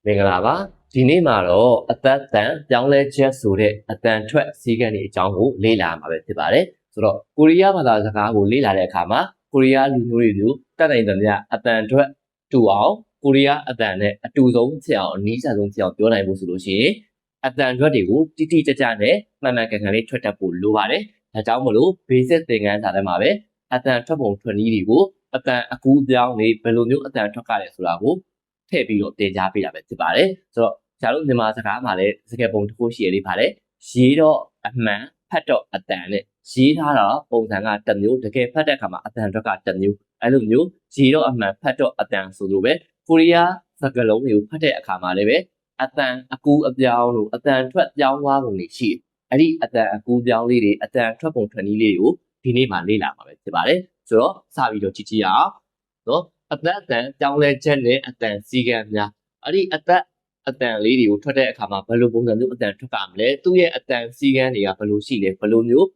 မင်္ဂလာပါဒီနေ့မှာတော့အသက်အတန်ပြောင်းလဲချက်ဆိုတဲ့အတန်ထွက်စီးကံတွေအကြောင်းကိုလေ့လာမှာပဲဖြစ်ပါတယ်ဆိုတော့ကိုရီးယားဘာသာစကားကိုလေ့လာတဲ့အခါမှာကိုရီးယားလူမျိုးတွေမျိုးတတ်နိုင်တဲ့များအတန်ထွက်တူအောင်ကိုရီးယားအတန်နဲ့အတူဆုံးဖြစ်အောင်အနည်းဆုံးဖြစ်အောင်ပြောနိုင်ဖို့ဆိုလို့ရှိရင်အတန်ထွက်တွေကိုတိတိကျကျနဲ့မှန်မှန်ကန်ကန်လေးထွက်တတ်ဖို့လိုပါတယ်ဒါကြောင့်မလို့ basic သင်ခန်းစာထဲမှာပဲအတန်ထွက်ပုံထွက်နည်းတွေကိုအတန်အကူအပြောင်းတွေဘယ်လိုမျိုးအတန်ထွက်ကြလဲဆိုတာကိုထည့်ပြီးတော့တင်ကြားပေးတာပဲဖြစ်ပါတယ်ဆိုတော့ဆရာတို့မြန်မာစကားမှာလည်းစကားပုံတစ်ခုရှိရလေးပါတယ်ရေးတော့အမှန်ဖတ်တော့အတန်နဲ့ရေးထားတာပုံစံကတစ်မျိုးတကယ်ဖတ်တဲ့အခါမှာအတန်အတွက်ကတစ်မျိုးအဲ့လိုမျိုးရေးတော့အမှန်ဖတ်တော့အတန်ဆိုလိုပဲကိုရီးယားစကားလုံးတွေကိုဖတ်တဲ့အခါမှာလည်းပဲအတန်အကူအပြောင်းလို့အတန်ထွက်ပြောင်းသွားပုံတွေရှိတယ်အဲ့ဒီအတန်အကူပြောင်းလေးတွေအတန်ထွက်ပုံထွက်နည်းလေးတွေကိုဒီနေ့မှလေ့လာမှာပဲဖြစ်ပါတယ်ဆိုတော့စပြီးတော့ကြည့်ကြည့်ရအောင်နော်အသက်အတန်ပြောင်းလဲချက်နဲ့အတန်စီကံများအဲ့ဒီအသက်အတန်လေးတွေကိုထွက်တဲ့အခါမှာဘယ်လိုပုံစံမျိုးအတန်ထွက်ကြမလဲသူ့ရဲ့အတန်စီကံတွေကဘယ်လိုရှိလဲဘယ်လိုမျိုး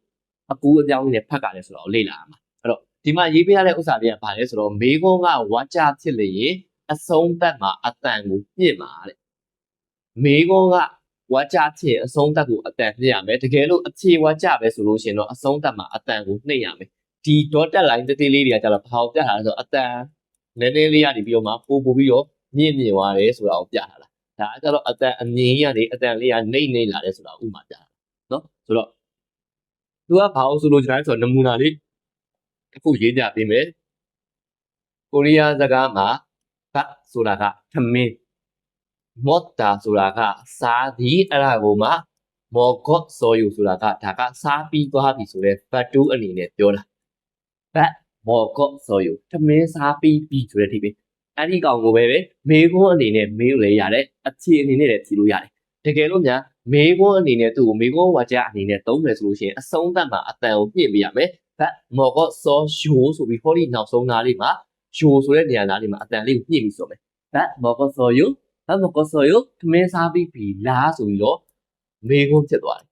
အကူအပြောင်းလေးနဲ့ဖတ်ကြလဲဆိုတော့လေ့လာမှာအဲ့တော့ဒီမှာရေးပေးရတဲ့ဥစ္စာတွေကဘာလဲဆိုတော့မေးခွန်းကဝါကြဖြစ်လေရင်အဆုံးသတ်မှာအတန်ကိုပြင့်မှာတဲ့မေးခွန်းကဝါကြဖြစ်အဆုံးသတ်ကိုအတန်ပြင့်ရမယ်တကယ်လို့အခြေဝါကြပဲဆိုလို့ရှိရင်တော့အဆုံးသတ်မှာအတန်ကိုနှိပ်ရမယ်ဒီ dotted line တေးလေးတွေကကျတော့ဘာကိုပြထားလဲဆိုတော့အတန်နည်းနည်းလေးရနေပြီးတော့မှပို့ပြီးတော့မြင့်သွားတယ်ဆိုတာကိုပြထားတာဒါကကျတော့အတန်အမြင့်ရနေအတန်လေးကနှိမ့်လာတယ်ဆိုတာဥမာပြတာနော်ဆိုတော့သူကဘာလို့ဆိုလို့ကျွန်တော်ဆိုနမူနာလေးတစ်ခုရေးပြပေးမယ်ကိုရီးယားစကားမှာဘတ်ဆိုတာကသမင်းမော့တာဆိုတာကစားသည်အဲ့ဒါကိုမှမော်ကော့စော်ယူဆိုတာကဒါကစားပြီးသွားပြီဆိုတဲ့ဘတ်တူးအနေနဲ့ပြောတာဘတ်မော်ကော့စော်ယူသမင်းစားပြီးပြီဆိုတဲ့ဒီပဲအဲ့ဒီကောင်ကိုပဲမေးခွန်းအနေနဲ့မေးလို့ရတယ်အခြေအနေနဲ့လည်းဖြေလို့ရတယ်တကယ်လို့များမေးခွန်းအနေနဲ့သူ့ကိုမေးခွန်းဝါကြအနေနဲ့သုံးမယ်ဆိုလို့ရှိရင်အဆုံးသတ်မှာအတန်ကိုပြည့်ပြရမယ်ဘတ်မော်ကော့စော်ယူဆိုပြီးဟောဒီနောက်ဆုံးသားလေးမှာယူဆိုတဲ့နေရာသားလေးမှာအတန်လေးကိုပြည့်ပြီးဆိုမယ်ဘတ်မော်ကော့စော်ယူဘတ်မော်ကော့စော်ယူသမင်းစားပြီးပြီလားဆိုပြီးတော့မေးခွန်းဖြစ်သွားတယ်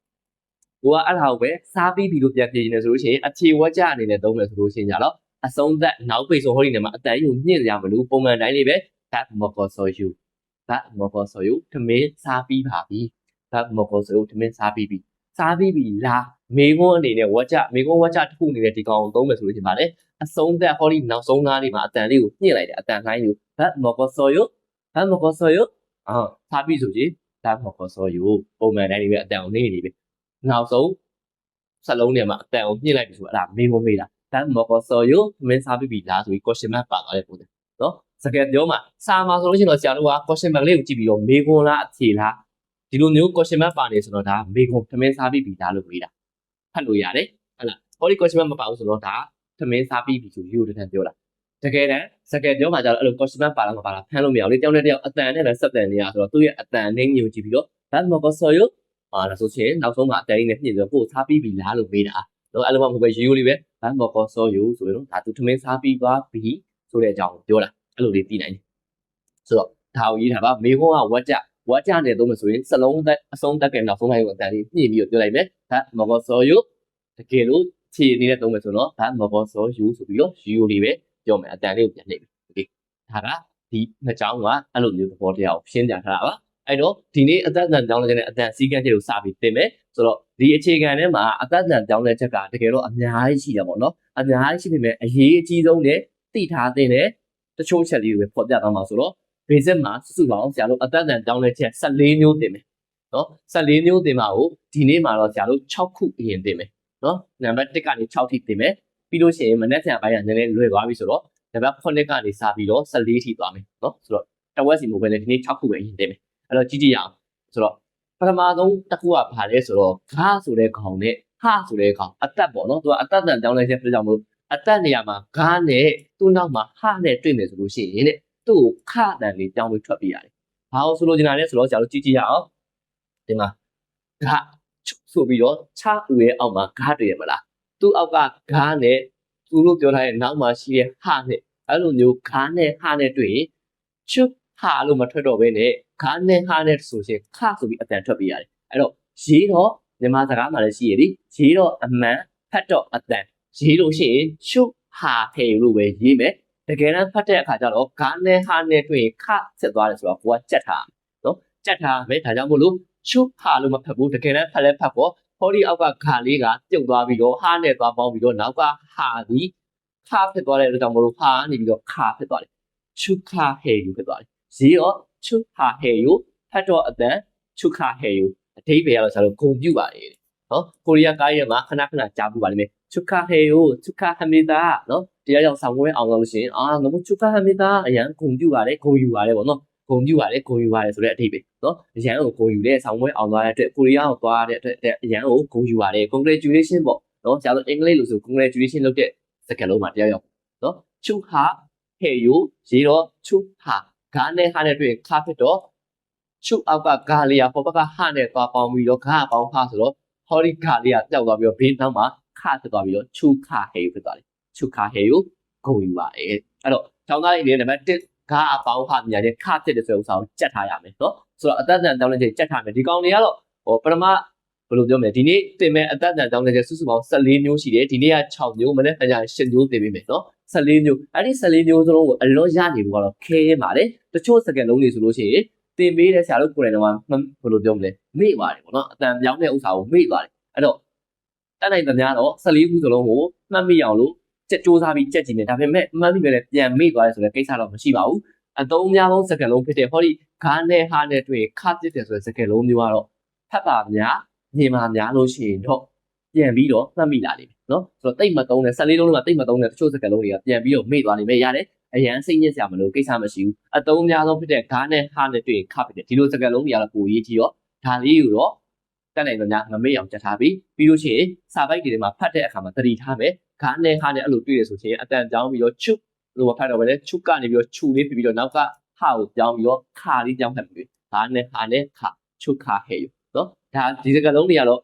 ကိုကအဲ့ဒါကိုပဲစားပြီးပြီလို့ပြန်ဖြေနေဆိုလို့ရှိရင်အခြေဝါကြအနေနဲ့သုံးမယ်ဆိုလို့ရှိရင်ကြတော့အဆုံးသက်နောက်ပိတ်ဆိုဟောဒီနေမှာအတန်ကြီးကိုညှင့်ရမလို့ပုံမှန်တိုင်းလေးပဲဘတ်မော်ကော့စော်ယူဘတ်မော်ကော့စော်ယူသမင်းစားပြီးပါပြီဘတ်မော်ကော့စော်ယူသမင်းစားပြီးပြီစားပြီးပြီလားမေခွန်းအနေနဲ့ဝါကြမေခွန်းဝါကြတစ်ခုအနေနဲ့ဒီကောင်ကိုသုံးမယ်ဆိုလို့ရှိရင်ဗာလေအဆုံးသက်ဟောဒီနောက်ဆုံးသားလေးမှာအတန်လေးကိုညှင့်လိုက်တယ်အတန်လိုင်းကိုဘတ်မော်ကော့စော်ယူဘတ်မော်ကော့စော်ယူစားပြီးဆိုကြည့်ဘတ်မော်ကော့စော်ယူပုံမှန်တိုင်းလေးပဲအတန်ကိုနေနေပြီနောက်ဆုံးစလုံးထဲမှာအတန်ကိုညှင့်လိုက်ပြီဆိုတော့အဲ့ဒါမေခွန်းမေးတာဘတ်မော်ကော့စော်ယူသမင်းစားပြီးပြီလားဆိုပြီး question mark ပါသွားတဲ့ပုံစံနော်စကားပြောမှာစာမှာဆိုလို့ရှိရင်တော့ဆရာတို့က question mark လေးကိုကြည့်ပြီးတော့မေခွန်းလားအဖြေလားဒီလိုမျိုး question mark ပါနေဆိုတော့ဒါမေခွန်းသမင်းစားပြီးပြီလားလို့မေးတာဖတ်လို့ရတယ်ဟုတ်လားဟောဒီ question mark မပါဘူးဆိုတော့ဒါသမင်းစားပြီးပြီဆိုယူတန်းပြောတာတကယ်တမ်းစကားပြောမှာကျတော့အဲ့လို question mark ပါလားမပါလားဖမ်းလို့မရဘူးလေတယောက်နဲ့တယောက်အတန်နဲ့လည်းဆက်တန်နေရဆိုတော့သူ့ရဲ့အတန်နဲ့ညိုကြည့်ပြီးတော့ဘတ်မော်ကော့စော်ယူဒါဆိုရှင်နောက်ဆုံးမှာအတန်လေးနဲ့ညှင့်ပြီးတော့ကိုယ်စားပြီးပြီလားလို့မေးတာနော်အဲ့လိုမှမဟုတ်ပဲရိုးရိုးလေးပဲဘတ်မော်ကော့စော်ယူဆိုရင်တော့ဒါသူသမင်းစားပြီးသွားပြီဆိုတဲ့အကြောင်းကိုပြောတာအဲ့လိုလေးသိနိုင်တယ်ဆိုတော့ဒါကိုရေးထားပါမေခွန်းကဝါကြနဲ့သုံးမယ်ဆိုရင်စလုံးသက်အဆုံးသက်ကနောက်ဆုံးတိုင်းကိုအတန်လေးညှင့်ပြီးတော့ပြောလိုက်မယ်ဘတ်မော်ကော့စော်ယူတကယ်လို့ခြေအနေနဲ့သုံးမယ်ဆိုတော့ဘတ်မော်ကော့စော်ယူဆိုပြီးတော့ရိုးရိုးလေးပဲပြောမယ်အတန်လေးကိုပြန်နှိပ်ပြီโอเคဒါကဒီနှစ်ကြောင်းကအဲ့လိုမျိုးသဘောတရားကိုရှင်းပြထားတာပါအဲ့တော့ဒီနေ့အသက်အတန်ကြောင်းလဲတဲ့အတန်စီးကန်းချက်ကိုစပြီးသင်မယ်ဆိုတော့ဒီအခြေခံထဲမှာအသက်အတန်ကြောင်းလဲချက်ကတကယ်တော့အများကြီးရှိတယ်ပေါ့နော်အများကြီးရှိပေမဲ့အရေးအကြီးဆုံးနဲ့သိထားသင့်တဲ့တချို့ချက်လေးတွေပဲဖော်ပြသွားမှာဆိုတော့ basic မှာစုပေါင်းဆရာတို့အသက်အတန်ကြောင်းလဲချက်14မျိုးသင်မယ်နော်14မျိုးသင်ပါကိုဒီနေ့မှာတော့ဆရာတို့6ခုအရင်သင်မယ်နော်နံပါတ်1ကနေ6ထိသင်မယ်ပြီးလို့ရှိရင်မနေ့ကပိုင်းကနည်းနည်းလွယ်သွားပြီဆိုတော့နံပါတ်9ကနေစပြီးတော့14ထိသွားမယ်နော်ဆိုတော့တဝက်စီမဟုတ်ဘဲနဲ့ဒီနေ့6ခုပဲအရင်သင်မယ်အဲ့တော့ကြည့်ကြည့်ရအောင်ဆိုတော့ပထမဆုံးတစ်ခုကဘာလဲဆိုတော့ဂါဆိုတဲ့ခေါင်းနဲ့ဟဆိုတဲ့ခေါင်းအသက်ပေါ့နော်သူကအသက်တန်ကြောင်းလဲချက်ပြကြောင်မလို့အသက်နေရာမှာဂါနဲ့သူ့နောက်မှာဟနဲ့တွေ့မယ်ဆိုလို့ရှိရင်တဲ့သူ့ကိုခတန်လေးကြောင်းပြီးထွက်ပြရတယ်ဘာလို့ဆိုလို့ကျင်တာလဲဆိုတော့ဆရာတို့ကြည့်ကြည့်ရအောင်ဒီမှာဂါဆိုပြီးတော့ချဦးရဲ့အောက်မှာဂါတွေ့ရမလားသူ့အောက်ကဂါနဲ့သူတို့ပြောထားတဲ့နောက်မှာရှိတဲ့ဟနဲ့အဲ့လိုမျိုးဂါနဲ့ဟနဲ့တွေ့ရင်ချွဟာလို့မထွက်တော့ဘဲနဲ့ခါနဲ့ဟာနဲ့ဆိုရှင်ခဆိုပြီးအတန်ထွက်ပြရတယ်အဲ့တော့ရေးတော့မြန်မာစကားမှာလည်းရှိရည်ရေးတော့အမှန်ဖတ်တော့အတန်ရေးလို့ရှိရင်ရှုဟာဖယ်လို့ပဲရေးမယ်တကယ်တမ်းဖတ်တဲ့အခါကျတော့ခါနဲ့ဟာနဲ့တွေ့ရင်ခဆက်သွားတယ်ဆိုတော့ကိုကကြက်ထား ကြက်ထားမယ်ဒါကြောင့်မို့လို့ချွတ်ဟာလို့မဖတ်ဘူးတကယ်တမ်းဖတ်လဲဖတ်ဖို့ဟောဒီအောက်ကခါလေးကပြုတ်သွားပြီးတော့ဟာနဲ့သွားပေါင်းပြီးတော့နောက်ကဟာဒီခါဖြစ်သွားတဲ့အတွက်ကြောင့်မို့လို့ဟာနေပြီးတော့ခါဖြစ်သွားတယ်ချွတ်ခါဟဲယူဖြစ်သွားတယ်ဇီရောချွတ်ဟာဟဲယူဖတ်တော့အတန်ချွတ်ခါဟဲယူအဓိပ္ပာယ်ကတော့ဆိုတော့ဂုံပြုတ်ပါတယ်နော်ကိုရီးယားကားရဲ့မှာခဏကြားပူပါလိမ့်မယ်ချွတ်ခါဟဲယူချွတ်ခါဟမီတာနော်တရားရောက်ဆောင်ဝဲအောင်လို့ရှိရင်ငါတို့ချွတ်ခါဟမီတာအရန်ဂုံပြုတ်ပါတယ်ဂုံယူပါတယ်ပေါ့နော်ဂုံယူပါတယ်ဆိုတဲ့အဓိပ္ပာယ်နော်အရန်ကိုဂုံယူတဲ့ဆောင်ဝဲအောင်သွားတဲ့အတွက်ကိုရီးယားကိုသွားတဲ့အတွက်အရန်ကိုဂုံယူပါတယ် congratulation ပေါ့နော်ဆရာတို့အင်္ဂလိပ်လို့ဆို congratulation လုပ်တဲ့စကားလုံးမှာတရားရောက်နော်ချူဟာဟဲယူရေတော့ချူဟာဂါနဲ့ဟာနဲ့တွေ့ခါဖြစ်တော့ချူအောက်ကဂါလေးကဟောဘက်ကဟာနဲ့သွားပေါင်းပြီးတော့ဂါပေါင်းဟာဆိုတော့ဟောဒီဂါလေးကပျောက်သွားပြီးတော့ဘေးနောက်မှာခါဖြစ်သွားပြီးတော့ချူခါဟဲယူဖြစ်သွားတယ်ချူခါဟဲယူဂုံယူပါတယ်အဲ့တော့ကျောင်းသားလေးတွေနံပါတ်1ဂါအပေါင်းဟာမြာတဲ့ခါဖြစ်တဲ့ဆိုဥစ္စာကိုကြက်ထားရမယ်နော်ဆိုတော့အသက်အတန်တောင်းတဲ့ကြက်ထားမယ်ဒီကောင်တွေကတော့ပထမဘယ်လိုပြောမလဲဒီနေ့သင်မဲ့အသက်အတန်တောင်းတဲ့စုစုပေါင်း14မျိုးရှိတယ်ဒီနေ့က6မျိုးမနေ့က8မျိုးသင်ပေးမယ်နော်14မျိုးအဲ့ဒီ14မျိုးစလုံးကိုအလွန်ရနေဖို့ကတော့ခဲရင်ပါတယ်တချို့စကားလုံးတွေဆိုလို့ရှိရင်သင်ပေးတဲ့ဆရာတို့ကိုယ်တိုင်တော့ဘယ်လိုပြောမလဲမေ့ပါတယ်ပေါ့နော်အတန်ပြောင်းတဲ့ဥစ္စာကိုမေ့ပါတယ်အဲ့တော့တက်နိုင်သမျှတော့14ခုစလုံးကိုမှတ်မိအောင်လို့စ조사ပြီးကြက်ကြည့်နေဒါပေမဲ့မှတ်မိပဲလည်းပြန်မေ့သွားတယ်ဆိုတဲ့ကိစ္စတော့မရှိပါဘူးအသုံးများဆုံးစကားလုံးဖြစ်တဲ့ဟောဒီဂါနဲ့ဟာနဲ့တွေ့ခါပြစ်တယ်ဆိုတဲ့စကားလုံးမျိုးကတော့ဖတ်ပါများမြင်ပါများလို့ရှိရင်တော့ပြန်ပြီးတော့မှတ်မိလာလိမ့်မယ်နော်ဆိုတော့တိတ်မသုံးတဲ့14လုံးလုံးကတိတ်မသုံးတဲ့တချို့စကားလုံးတွေကပြန်ပြီးတော့မေ့သွားလိမ့်မယ်ရတယ်အရန်စိတ်ညစ်စရာမလိုကိစ္စမရှိဘူးအသုံးများဆုံးဖြစ်တဲ့ဂါနဲ့ဟာနဲ့တွေ့ခါဖြစ်တယ်ဒီလိုစကားလုံးတွေကတော့ပိုရေးကြည့်တော့ဒါလေးကိုတော့တက်နိုင်တော့များမမေ့အောင်ကြက်ထားပြီးလို့ရှိရင်စာပိုက်တွေမှာဖတ်တဲ့အခါမှာသတိထားမယ်ဂါနဲ့ဟာနဲ့အဲ့လိုတွေ့ရဆိုချင်အတန်ကြောင်းပြီးတော့ချွတ်လို့ဖတ်တော့ပဲလေချွတ်ကနေပြီးတော့ချူလေးပြီးတော့နောက်ကဟာကိုပြောင်းပြီးတော့ခါလေးကြောင်းဖတ်ပြီးဂါနဲ့ဟာနဲ့ခါချွတ်ခါဟဲယူနော်ဒါဒီစကားလုံးတွေကတော့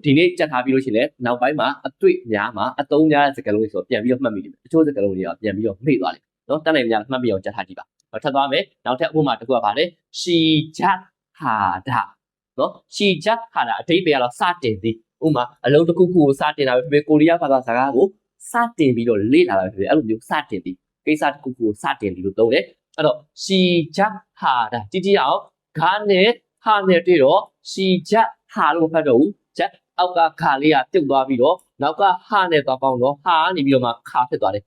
ဒီနေ့ကြက်ထားပြီးလို့ရှိရင်လည်းနောက်ပိုင်းမှာအတွေ့များမှာအသုံးများတဲ့စကားလုံးတွေဆိုပြန်ပြီးတော့မှတ်မိတယ်တချို့စကားလုံးတွေကပြန်ပြီးတော့မေ့သွားတယ်နော်တက်နိုင်များမှတ်မိအောင်ကြက်ထားကြည့်ပါထပ်သွားမယ်နောက်ထပ်ဥပမာတစ်ခုကပါတယ်ရှီဂျတ်ဟာဒါနော်ရှီဂျတ်ဟာဒါအဓိပ္ပာယ်ကတော့စတင်သည်ဥပမာအလုံးတစ်ခုခုကိုစတင်တာပဲဖြစ်ဖြစ်ကိုရီးယားဘာသာစကားကိုစတင်ပြီးတော့လေ့လာတာပဲဖြစ်ဖြစ်အဲ့လိုမျိုးစတင်သည်ကိစ္စတစ်ခုခုကိုစတင်ပြီးလို့သုံးတယ်အဲ့တော့ရှီဂျတ်ဟာဒါကြည့်ကြည့်အောင်ဂါနဲ့ဟာနဲ့တွေ့တော့ရှီဂျတ်ဟာလို့ဖတ်တော့ဘူးဂျတ်အောက်ကခါလေးကပြုတ်သွားပြီးတော့နောက်ကဟာနဲ့သွားပေါင်းတော့ဟာကနေပြီးတော့မှခါဖြစ်သွားတယ်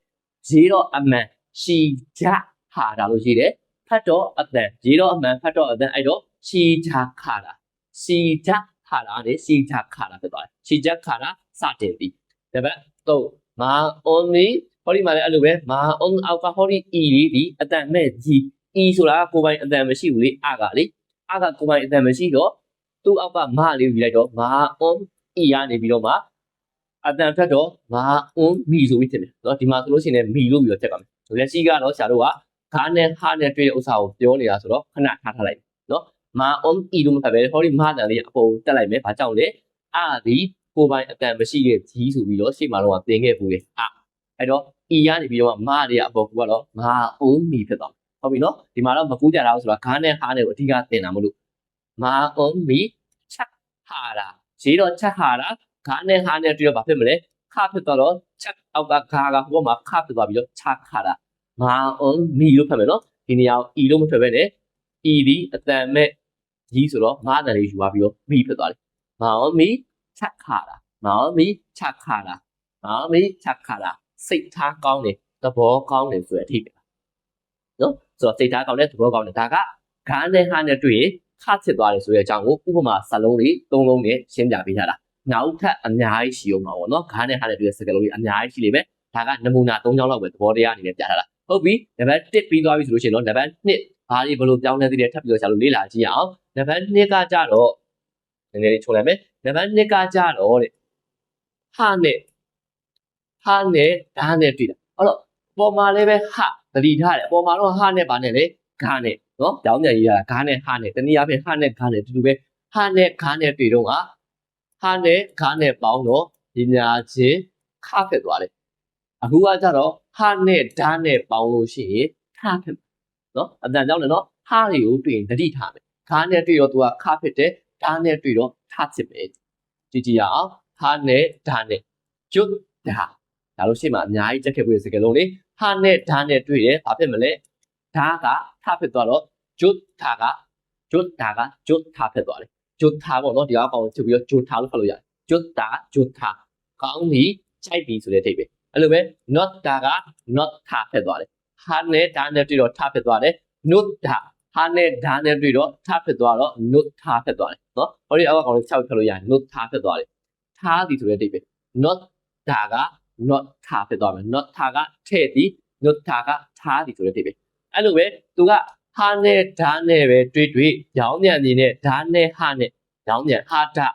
ရေးတော့အမှန်ရှီဂျတ်ဟာဒါလို့ရေးတယ်ဖတ်တော့အတန်ရေးတော့အမှန်ဖတ်တော့အတန်အဲ့တော့ရှီဂျတ်ခါတာရှီဂျတ်ခါတာနဲ့ရှီဂျတ်ခါတာဖြစ်သွားတယ်ရှီဂျတ်ခါတာစတင်ပြီဒါပေမဲ့တော့မာအွန်နီဟောဒီမှာလည်းအဲ့လိုပဲမာအွန်အောက်ကဟောဒီ e လေးဒီအတန်မဲ့ကြီး e ဆိုတာကိုယ်ပိုင်အတန်မရှိဘူးလေအကလေအကကိုယ်ပိုင်အတန်မရှိတော့သူ့အောက်ကမလေးကိုယူလိုက်တော့မာအွန် e ရနေပြီးတော့မှအတန်ဖတ်တော့မာအွန်မီဆိုပြီးဖြစ်တယ်เนาะဒီမှာဆိုလို့ရှိရင်လည်းမီလို့ပြီးတော့ထည့်ပါမယ်လက်ရှိကတော့ဆရာတို့ကဂါနဲ့ဟာနဲ့တွေ့တဲ့ဥစ္စာကိုပြောနေတာဆိုတော့ခဏထားလိုက်เนาะမာအွန် e လို့မဖတ်ပဲဟောဒီမတန်လေးအပေါ်တက်လိုက်မယ်ဘာကြောင့်လဲအဒီကိုယ်ပိုင်အတန်မရှိတဲ့ကြီးဆိုပြီးတော့ရှေ့မှာတော့သင်ခဲ့ပူတယ်အဲ့တော့ e ရနေပြီးတော့မတွေကအပေါ်ကတော့မာအုံးမီဖြစ်သွားဟုတ်ပြီနော်ဒီမှာတော့မကူးကြတာဘူးဆိုတာဂါနဲ့ဟာနဲ့ကိုအဓိကသင်တာမလို့မာအုံးမီချက်ဟာတာရေးတော့ချက်ဟာတာဂါနဲ့ဟာနဲ့တွေ့တော့ဘာဖြစ်မလဲခဖြစ်သွားတော့ချက်အောက်ကဂါကဟိုမှာခဖြစ်သွားပြီးတော့ချက်ခါတာမာအုံးမီလို့ဖတ်မယ်နော်ဒီနေရာကို e လို့မထွက်ပဲနဲ့ e ဒီအတန်မဲ့ကြီးဆိုတော့မာတန်လေးယူသွားပြီးတော့မီဖြစ်သွားတယ်မာအုံးမီချက်ခါတာမာအုံးမီချက်ခါတာမာအုံးမီချက်ခါတာစိတ်ထားကောင်းတယ်သဘောကောင်းတယ်ဆိုတဲ့အထိပဲနော်ဆိုတော့စိတ်ထားကောင်းတဲ့သဘောကောင်းတယ်ဒါကဂါနဲ့ဟာနဲ့တွေ့ရင်ခဖြစ်သွားတယ်ဆိုတဲ့အကြောင်းကိုဥပမာစလုံးလေး၃လုံးနဲ့ရှင်းပြပေးထားတာနောက်ထပ်အများကြီးရှိအောင်ပါဗောနော်ဂါနဲ့ဟာနဲ့တွေ့တဲ့စကားလုံးကြီးအများကြီးရှိလိမ့်မယ်ဒါကနမူနာ၃ကြောင်းလောက်ပဲသဘောတရားအနေနဲ့ပြထားတာဟုတ်ပြီနံပါတ်1ပြီးသွားပြီဆိုလို့ရှိရင်တော့နံပါတ်2ဘာတွေဘယ်လိုပြောင်းလဲသေးတယ်ထပ်ပြီးတော့ဆရာတို့လေ့လာကြည့်အောင်နံပါတ်2ကကြတော့နည်းနည်းလေးချုံလိုက်မယ်နံပါတ်2ကကြတော့တဲ့ဟာနဲ့ဓာတ်နဲ့တွေ့တာအဲ့တော့ပေါ်မှာလည်းပဲဟာသတိထားတယ်ပေါ်မှာတော့ဟာနဲ့ဗာနဲ့လေဂါနဲ့နော်ကြောင်းပြန်ရေးရတာဂါနဲ့ဟာနဲ့တနည်းအားဖြင့်ဟာနဲ့ဂါနဲ့အတူတူပဲဟာနဲ့ဂါနဲ့တွေ့တော့ဟာနဲ့ဂါနဲ့ပေါင်းတော့ဒီများချင်းခဖြစ်သွားတယ်အခုကကြတော့ဟာနဲ့ဓာတ်နဲ့ပေါင်းလို့ရှိရင်ခဖြစ်နော်အတန်ကြောင့်လည်းနော်ဟာတွေကိုတွေ့ရင်သတိထားမယ်ဂါနဲ့တွေ့တော့သူကခဖြစ်တယ်ဓာတ်နဲ့တွေ့တော့ထဖြစ်မယ်ကြည့်ကြည့်ရအောင်ဟာနဲ့ဓာတ်နဲ့ကျွတ်ဒါလို့ရှိမှအများကြီးကြက်ခဲ့ပြီးစကားလုံးလေးဟာနဲ့ဓာတ်နဲ့တွေ့တယ်ဘာဖြစ်မလဲဓာတ်ကထဖြစ်သွားတော့ဂျွတ်ဓာတ်က ဂျွတ်တာကဂျွတ်ထားဖြစ်သွားတယ်ဂျွတ်ထားပေါ့နော်ဒီအောက်ကောင်ချုပ်ပြီးတော့ဂျွတ်ထားလို့ဖတ်လို့ရတယ်ဂျွတ်တာဂျွတ်ထားကောင်းပြီကြိုက်ပြီဆိုတဲ့အဓိပ္ပာယ်အဲ့လိုပဲ not တာက not ထားဖြစ်သွားတယ်ဟာနဲ့ဒါနဲ့တွေ့တော့ထားဖြစ်သွားတယ် not တာဟာနဲ့ဒါနဲ့တွေ့တော့ထားဖြစ်သွားတော့ not ထားဖြစ်သွားတယ်နော်ဟောဒီအောက်ကောင်လေး6ဖြစ်လို့ရတယ် not ထားဖြစ်သွားတယ်ထားသည်ဆိုတဲ့အဓိပ္ပာယ် not တာက not ထားဖြစ်သွားမယ် not ထားကထည့်သည် not ထားကထားသည်ဆိုတဲ့အဓိပ္ပာယ်အဲ့လိုပဲသူကဟာနဲ့ဓာတ်နဲ့ပဲတွေ့ရောင်းမြန်နေနဲ့ဓာတ်နဲ့ဟာနဲ့ရောင်းမြန်ဟာဓာတ်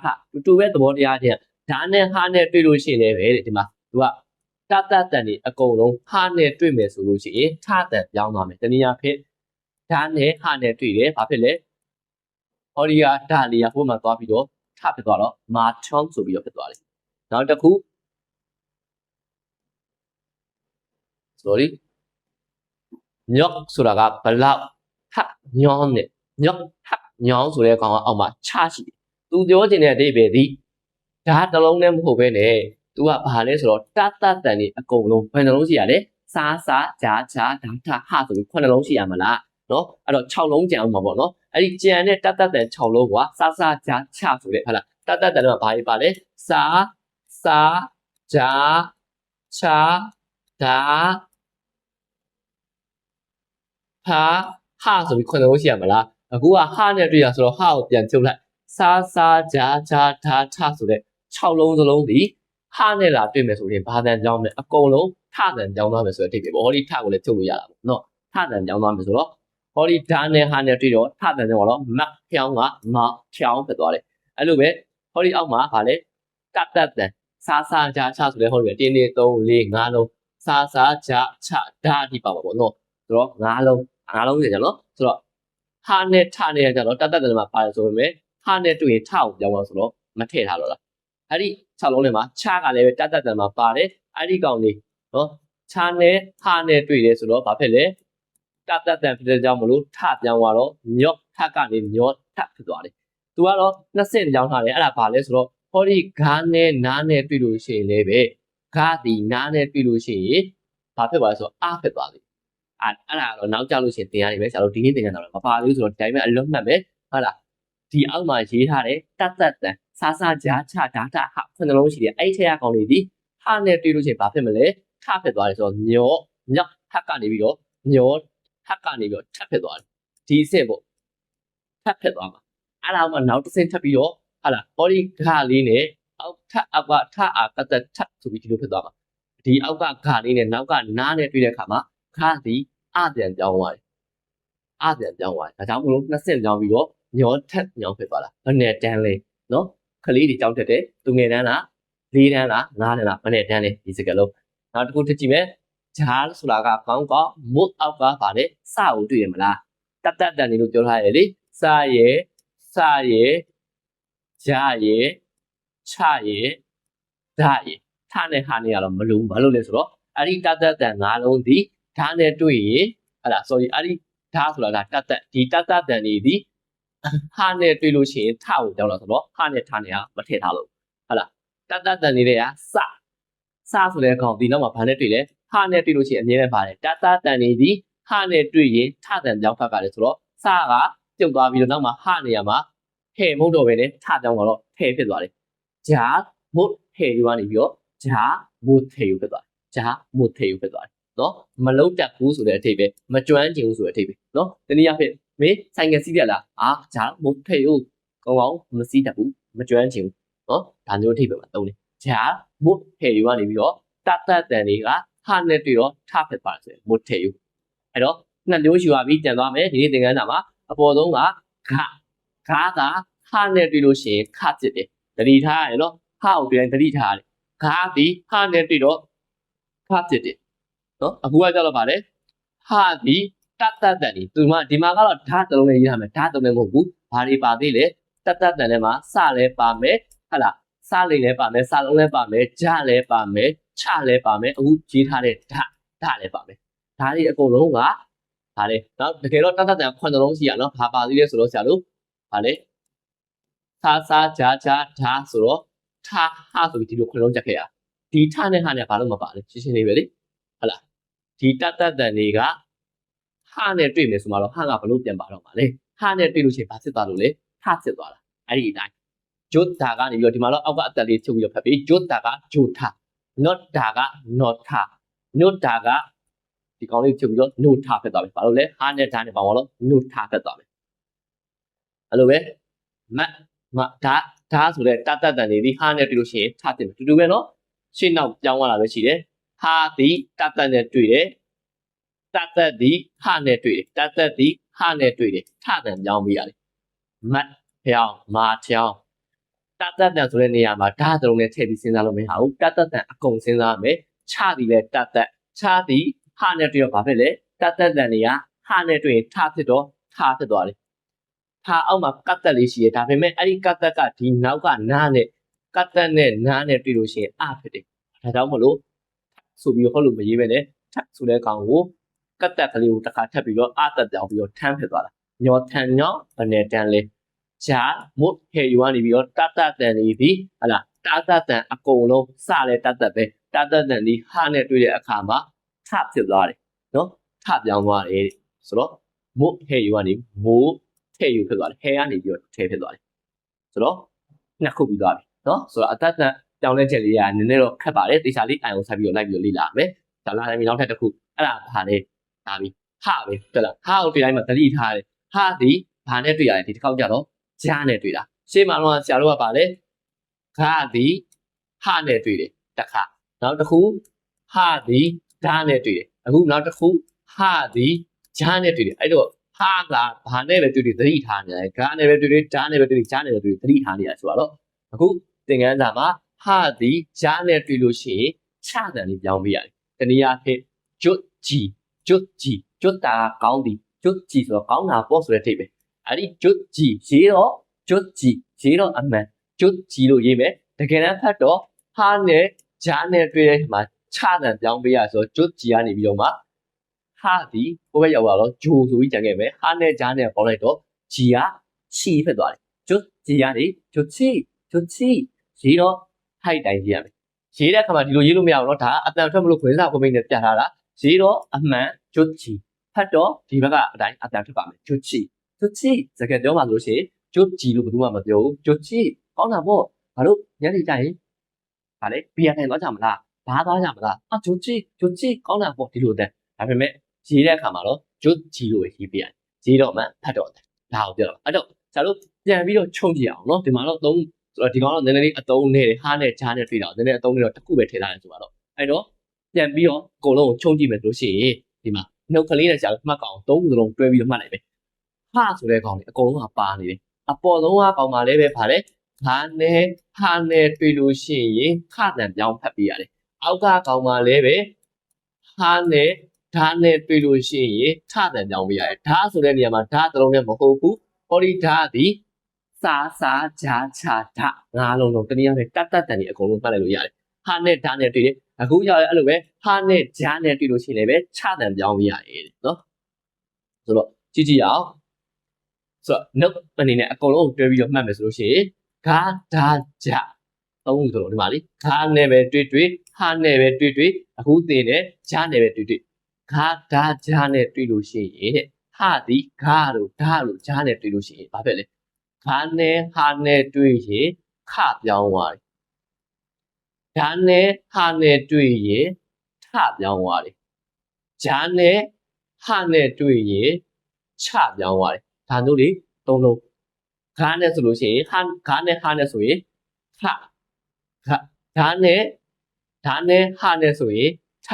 ဟာတူပဲသဘောတရားချင်းဓာတ်နဲ့ဟာနဲ့တွေ့လို့ရှိရင်လည်းပဲဒီမှာသူကတတ်တန်နေအကုန်လုံးဟာနဲ့တွေ့မယ်ဆိုလို့ရှိရင်ထတန်ပြောင်းသွားမယ်တနည်းအားဖြင့်ဓာတ်နဲ့ဟာနဲ့တွေ့တယ်ဘာဖြစ်လဲဟောဒီကဓာတ်လေးကဟိုမှာသွားပြီးတော့ထဖြစ်သွားတော့မာချောင်းဆိုပြီးတော့ဖြစ်သွားတယ်နောက်တစ်ခု sorry ညော့ဆိုတာကဘလောက်ထညောင်းနဲ့ညော့ထညောင်းဆိုတဲ့ကောင်ကအောက်မှာချရှိတယ်သူပြောချင်တဲ့အဓိပ္ပာယ်ဒီဓာတ်တစ်လုံးနဲ့မဟုတ်ဘဲနဲ့သူကဘာလဲဆိုတော့တတ်တန်နေအကုန်လုံးဘယ်နှလုံးရှိရလဲစားဂျာဓာတ်ဟာဆိုပြီး9လုံးရှိရမလားနော်အဲ့တော့6လုံးကြံအောင်ပါပေါ့နော်အဲ့ဒီကြံတဲ့တတ်တန်6လုံးကစားဂျာချဆိုတဲ့ဟုတ်လားတတ်တန်ကဘာကြီးပါလဲစားဂျာချဓာဟာဆိုပြီး9လုံးရှိရမလားအခုကဟာနဲ့တွေ့ရဆိုတော့ဟာကိုပြန်ချုပ်လိုက်စားဂျာဓာတ်ဆိုတဲ့6လုံးစလုံးဒီဟာနဲ့လာတွေ့မယ်ဆိုရင်ဘာတန်ကြောင်းလဲအကုန်လုံးထတန်ကြောင်းသွားမယ်ဆိုတဲ့အဓိပ္ပာယ်ပေါ့ဟောဒီထကိုလည်းချုပ်လို့ရတာပေါ့နော်ထတန်ကြောင်းသွားမယ်ဆိုတော့ဟောဒီဓာတ်နဲ့ဟာနဲ့တွေ့တော့ထတန်ကြောင်းတော့မဖြောင်းကမဖြောင်းဖြစ်သွားတယ်အဲ့လိုပဲဟောဒီအောက်မှာဗာလဲတတ်တန်စားဂျာချဆိုတဲ့ဟောဒီ1 2 3 4 5လုံးစားဂျာချဓာတ်ဒီပါပါပေါ့နော်ဆိုတော့5လုံးကြနော်ဆိုတော့ဟာနဲ့ထနဲ့ကြတော့တတ်တယ်မှာပါတယ်ဆိုပေမဲ့ဟာနဲ့တွေ့ရင်ထကိုပြောင်းသွားဆိုတော့မထည့်ထားတော့လားအဲ့ဒီ6လုံးထဲမှာချကလည်းပဲတတ်တယ်မှာပါတယ်အဲ့ဒီကောင်လေးနော်ချနဲ့ဟာနဲ့တွေ့တယ်ဆိုတော့ဘာဖြစ်လဲတတ်ဖြစ်တဲ့ကြောင့်မလို့ထပြောင်းသွားတော့ညော့ထကနေညော့ထဖြစ်သွားတယ်သူကတော့20ကြောင်းထားတယ်အဲ့ဒါဘာလဲဆိုတော့ဟောဒီဂါနဲ့နားနဲ့တွေ့လို့ရှိရင်လည်းပဲဂါဒီနားနဲ့တွေ့လို့ရှိရင်ဘာဖြစ်သွားလဲဆိုတော့အာဖြစ်သွားတယ်အဲ့ဒါတော့နောက်ကြလို့ရှိရင်သင်ရတယ်ပဲဆရာတို့ဒီနေ့သင်ရတာတော့မပါဘူးဆိုတော့ဒီတိုင်းပဲအလုံးမှတ်ပဲဟုတ်လားဒီအောက်မှာရေးထားတယ်တတ်တန်စားဂျာချဓာတ်ဟာ9လုံးရှိတယ်အဲ့ထဲကကောင်လေးဒီဟာနဲ့တွေ့လို့ရှိရင်ဘာဖြစ်မလဲထဖြစ်သွားတယ်ဆိုတော့ညော့ထကနေပြီးတော့ညော့ထကနေပြီးတော့ထဖြစ်သွားတယ်ဒီအဆင့်ပေါ့ထဖြစ်သွားမှာအဲ့ဒါမှနောက်တစ်ဆင့်ထပ်ပြီးတော့ဟုတ်လားဘောဒီဂါလေးနဲ့အောက်ကထအာကတထဆိုပြီးဒီလိုဖြစ်သွားမှာဒီအောက်ကဂါလေးနဲ့နောက်ကနားနဲ့တွေ့တဲ့အခါမှာခါသည်အပြန်ပြောင်းသွားတယ်ဒါကြောင့်မလို့20ပြောင်းပြီးတော့ညောထက်ညောဖြစ်သွားတာဘယ်နဲ့တန်းလဲနော်ခလေးတွေကြောက်တတ်တယ်သူငယ်တန်းလား4တန်းလား5တန်းလားဘယ်နဲ့တန်းလဲဒီစကားလုံးနောက်တစ်ခုထပ်ကြည့်မယ်ဂျာဆိုတာကကောင်းမုတ်အောက်ကပါလေစကိုတွေ့ရမလားတတ်တန်နေလို့ပြောထားရလေစရဲ့ဂျာရဲ့ချရဲ့ဓာရဲ့ထနဲ့ဟာနဲ့ကတော့မလုံးဘာလို့လဲဆိုတော့အဲ့ဒီတတ်တန်5လုံးဒီဓာနဲ့တွေ့ရင်အဲ့ဒါ sorry အဲ့ဒီဓာဆိုတာကဒီတတ်တန်နေဒီဟာနဲ့တွေ့လို့ရှိရင်ထကိုကြောက်လာဆိုတော့ဟာနဲ့ထနဲ့ကမထည့်ထားလို့ဟုတ်လားတတ်တန်နေတဲ့ကစဆိုတဲ့ကောင်ဒီနောက်မှာဘာနဲ့တွေ့လဲဟာနဲ့တွေ့လို့ရှိရင်အမြဲတမ်းပါတယ်တတ်တန်နေဒီဟာနဲ့တွေ့ရင်ထတန်ကြောင်းဖက်ကလည်းဆိုတော့စကပြုတ်သွားပြီးတော့နောက်မှာဟာနေရာမှာဟဲ့မဟုတ်တော့ပဲနဲ့ထကြောင်းကတော့ဟဲ့ဖြစ်သွားတယ်ဂျာမုတ်ဟဲ့ယူကနေပြီးတော့ဂျာမုတ်ဟဲ့ယူဖြစ်သွားတယ်ဂျာမုတ်ဟဲ့ယူဖြစ်သွားတယ်နော်မလုံးတက်ဘူးဆိုတဲ့အထိပ္ပယ်မကျွမ်းကျင်ဘူးဆိုတဲ့အထိပ္ပယ်နော်တနည်းအားဖြင့်မင်းဆိုင်ငယ်စီးရလားဂျာမုတ်ဟဲ့ယူကောင်းမစီးတတ်ဘူးမကျွမ်းကျင်ဘူးနော်ဒါမျိုးအထိပ္ပယ်မှာသုံးတယ်ဂျာမုတ်ဟဲ့ယူကနေပြီးတော့တတ်တန်တွေကဟာနဲ့တွေ့တော့ထဖြစ်ပါတယ်ဆိုရင်မုတ်ဟဲ့ယူအဲ့တော့နှစ်မျိုးယူရပြီးပြန်သွားမယ်ဒီနေ့သင်ခန်းစာမှာအပေါ်ဆုံးကဂါကဟာနဲ့တွေ့လို့ရှိရင်ခဖြစ်တယ်တတိထားရနော်ဟာကိုပြန်တတိထားရတယ်ဂါဒီဟာနဲ့တွေ့တော့ခဖြစ်တယ်နော်အခုကကြောက်တော့ဗါလေဟာဒီတတ်တန်ဒီဒီမှာကတော့ဓာတ်တလုံးနဲ့ရေးထားမယ်ဓာတ်တလုံးနဲ့မဟုတ်ဘူးဘာတွေပါသေးလဲတတ်တန်ထဲမှာစလည်းပါမယ်ဟုတ်လားစလေးလည်းပါမယ်စလုံးလည်းပါမယ်ဂျလည်းပါမယ်ချလည်းပါမယ်အခုရေးထားတဲ့ဓာတ်လည်းပါမယ်ဓာတ်တွေအကုန်လုံးကဗါလေနော်တကယ်တော့တတ်တန်9လုံးရှိရနော်ဘာပါသေးလဲဆိုတော့ဆရာတို့ဗါလေစားဂျာဓာတ်ဆိုတော့ထဟာဆိုပြီးဒီလို9လုံးချက်ခဲ့ရဒီထနဲ့ဟာနဲ့ဘာလို့မပါလဲရှင်းရှင်းလေးပဲလေဟုတ်လားဒီတတ်တန်တွေကဟာနဲ့တွေ့မယ်ဆိုမှတော့ဟာကဘလို့ပြန်ပါတော့မှာလေ ဟာနဲ့တွေ့လို့ရှိရင်ဘာဖြစ်သွားလို့လဲထဖြစ်သွားတာအဲ့ဒီအတိုင်းဂျိုတာကနေပြီးတော့ဒီမှာတော့အောက်ကအသက်လေးချုပ်ပြီးတော့ဖတ်ပြီးဂျိုတာကဂျိုထ not တာက not ထ not တာကဒီကောင်လေးချုပ်ပြီးတော့ no ထဖြစ်သွားပြီဘာလို့လဲဟာနဲ့ဒါနဲ့ပေါင်းတော့ no ထဖြစ်သွားပြီအဲ့လိုပဲမဒါဆိုတဲ့တတ်တန်တွေဒီဟာနဲ့တွေ့လို့ရှိရင်ထဖြစ်မယ်တူတူပဲเนาะရှင်းနောက်ပြောင်းသွားတာပဲရှိတယ်ဟာဒီတတ်တန်နဲ့တွေ့တယ်တတ်သက်ဒီဟာနဲ့တွေ့တယ်တတ်သက်ဒီဟာနဲ့တွေ့တယ်ထတန်ပြောင်းပြီးရတယ်မတ်ဖြောင်းမာချောင်းတတ်သက်တန်ဆိုတဲ့နေရာမှာဓာတ်တုံးနဲ့ထည့်ပြီးစဉ်းစားလို့မရဘူးတတ်သက်တန်အကုန်စဉ်းစားမယ်ချသည်လဲတတ်သက်ချသည်ဟာနဲ့တွေ့တော့ဘာဖြစ်လဲတတ်သက်တန်တွေကဟာနဲ့တွေ့ရင်ထဖြစ်တော့ထဖြစ်သွားတယ်ထအောက်မှာကတ်သက်လေးရှိရဒါပေမဲ့အဲ့ဒီကတ်သက်ကဒီနောက်ကနားနဲ့ကတ်သက်နဲ့နားနဲ့တွေ့လို့ရှိရင်အဖြစ်တယ်ဒါကြောင့်မလို့ဆိုပြီးဟုတ်လို့မရေးပဲနဲ့ထဆိုတဲ့ကောင်ကိုကတ်သက်ကလေးကိုတစ်ခါထပ်ပြီးတော့အသက်ပြောင်းပြီးတော့ထမ်းဖြစ်သွားတာညောထန်ညောဘယ်နဲ့တန်းလဲဂျာမုတ်ဟေယူကနေပြီးတော့တတ်တန်နေပြီဟလာတတ်တန်အကုန်လုံးစလဲတတ်တန်ပဲတတ်တန်ဒီဟာနဲ့တွေ့တဲ့အခါမှာထဖြစ်သွားတယ်နော်ထပြောင်းသွားတယ်ဆိုတော့မုတ်ဟေယူကနေမိုးထည့်ယူဖြစ်သွားတယ်ဟဲကနေပြီးတော့ထည့်ဖြစ်သွားတယ်ဆိုတော့နှစ်ခုပြီးသွားပြီနော်ဆိုတော့အတတ်ပြောင်းလဲချက်လေးကနည်းနည်းတော့ခက်ပါတယ်တေချာလေးအိုင်အောင်ဆက်ပြီးတော့လိုက်ပြီးတော့လေ့လာမယ်ဒါလာတိုင်းနောက်ထပ်တစ်ခုအဲ့ဒါဘာလဲဒါပြီးဟာပဲဟုတ်လားဟာကိုတွေ့တိုင်းမှာသတိထားတယ်ဟာဒီဘာနဲ့တွေ့ရတယ်ဒီတစ်ခေါက်ကြတော့ဂျာနဲ့တွေ့တာရှေ့မှာတော့ဆရာတို့ကပါလဲခါဒီဟာနဲ့တွေ့တယ်တစ်ခါနောက်တစ်ခုဟာဒီဓာနဲ့တွေ့တယ်အခုနောက်တစ်ခုဟာဒီဂျာနဲ့တွေ့တယ်အဲ့တော့ဟာကဘာနဲ့ပဲတွေ့တွေ့သတိထားနေတယ်ခါနဲ့ပဲတွေ့တွေ့ဓာနဲ့ပဲတွေ့တွေ့ဂျာနဲ့ပဲတွေ့တွေ့သတိထားနေရဆိုတော့အခုသင်ခန်းစာမှာဟာဒီဂျာနဲ့တွေ့လို့ရှိရင်ချတန်လေးပြောင်းပေးရတယ်တနည်းအားဖြင့်ကျွတ်ကျွတ်တာကောင်းသည်ကျွတ်ကြည်ဆိုတော့ကောင်းတာပေါ့ဆိုတဲ့အထိပဲအဲ့ဒီကျွတ်ကြည်ရေးတော့ကျွတ်ကြည်ရေးတော့အမှန်ကျွတ်ကြည်လို့ရေးမယ်တကယ်တမ်းဖတ်တော့ဟာနဲ့ဂျာနဲ့တွေ့တဲ့မှာချတန်ပြောင်းပေးရဆိုတော့ကျွတ်ကြည်ကနေပြီးတော့မှဟာဒီကိုပဲရောက်လာတော့ဂျိုဆိုပြီးကြံခဲ့မယ်ဟာနဲ့ဂျာနဲ့ပေါင်းလိုက်တော့ဂျီကချီဖြစ်သွားတယ်ကျွတ်ကြည်ကနေကျွတ်ချီရေးတော့ဟိုက်တိုင်းရေးရမယ်ရေးတဲ့အခါမှာဒီလိုရေးလို့မရဘူးเนาะဒါအတန်ထွက်မလို့ခွင်းစားခွင်းမိတ်နဲ့ပြထားတာရေးတော့အမှန်ကျွတ်ချီဖတ်တော့ဒီဘက်ကအတိုင်းအတန်ထွက်ပါမယ်ကျွတ်ချီစကားပြောမှဆိုလို့ရှိရင်ကျွတ်ချီလို့ဘယ်သူမှမပြောဘူးကျွတ်ချီကောင်းတာပေါ့ဘာလို့ညနေကျရင်ဗာလေဘီယာထိုင်သွားကြမလားဘာသွားကြမလားကျွတ်ချီကောင်းတာပေါ့ဒီလိုတဲ့ဒါပေမဲ့ရေးတဲ့အခါမှာတော့ကျွတ်ချီလို့ရေးပြရတယ်ရေးတော့မှဖတ်တော့တယ်ဒါကိုပြောတော့အဲ့တော့ဆရာတို့ပြန်ပြီးတော့ခြုံကြည့်အောင်เนาะဒီမှာတော့သုံးဆိုတော့ဒီကောင်တော့နည်းနည်းလေးအတုံးနေတယ်ဟာနဲ့ဂျာနဲ့တွေ့တော့နည်းနည်းအတုံးနေတော့တစ်ခုပဲထည့်ထားတယ်ဆိုတော့အဲ့တော့ပြန်ပြီးတော့အကုန်လုံးကိုခြုံကြည့်မယ်လို့ရှိရင်ဒီမှာနှုတ်ကလေးနဲ့ဆရာတို့မှတ်ကောင်သုံးခုစလုံးတွဲပြီးတော့မှတ်လိုက်ပဲဟာဆိုတဲ့ကောင်လေးအကုန်လုံးကပါနေတယ်အပေါ်ဆုံးကကောင်မှလည်းပဲဗါလဲဟာနဲ့တွေ့လို့ရှိရင်ခတန်ပြောင်းဖတ်ပြရတယ်အောက်ကကောင်မှလည်းပဲဟာနဲ့ဓာတ်နဲ့တွေ့လို့ရှိရင်ထတန်ပြောင်းပြရတယ်ဓာတ်ဆိုတဲ့နေရာမှာဓာတ်တစ်လုံးနဲ့မဟုတ်ဘူးဟောဒီဓာတ်ဒီစာဂျာချာဓာတ်ငါးလုံးလုံးတနည်းအားဖြင့်တတ်တန်တွေအကုန်လုံးမှတ်လိုက်လို့ရတယ်ဟာနဲ့ဓာတ်နဲ့တွေ့တယ်အခုရောက်ရဲအဲ့လိုပဲဟာနဲ့ဂျာနဲ့တွေ့လို့ရှိရင်လည်းပဲချတန်ပြောင်းပြရတယ်နော်ဆိုတော့ကြည့်အောင်ဆိုတော့ note အနေနဲ့အကုန်လုံးတွဲပြီးတော့မှတ်မယ်ဆိုလို့ရှိရင်ဂါဒါဂျာသုံးခုဆိုတော့ဒီမှာလေဂါနဲ့ပဲတွေ့ဟာနဲ့ပဲတွေ့အခုသင်တယ်ဂျာနဲ့ပဲတွေ့ဂါဒါဂျာနဲ့တွေ့လို့ရှိရင်တဲ့ဟာဒီဂါလို့ဓာတ်လို့ဂျာနဲ့တွေ့လို့ရှိရင်ဘာဖြစ်လဲဂါနဲ့ဟာနဲ့တွေ့ရင်ခပြောင်းသွားတယ်ဓာတ်နဲ့ဟာနဲ့တွေ့ရင်ထပြောင်းသွားတယ်ဂျာနဲ့ဟာနဲ့တွေ့ရင်ချပြောင်းသွားတယ်ဒါတို့လေသုံးလုံးဂါနဲ့ဆိုလို့ရှိရင်ဂါနဲ့ဟာနဲ့ဆိုရင်ထဓာတ်နဲ့ဟာနဲ့ဆိုရင်ထ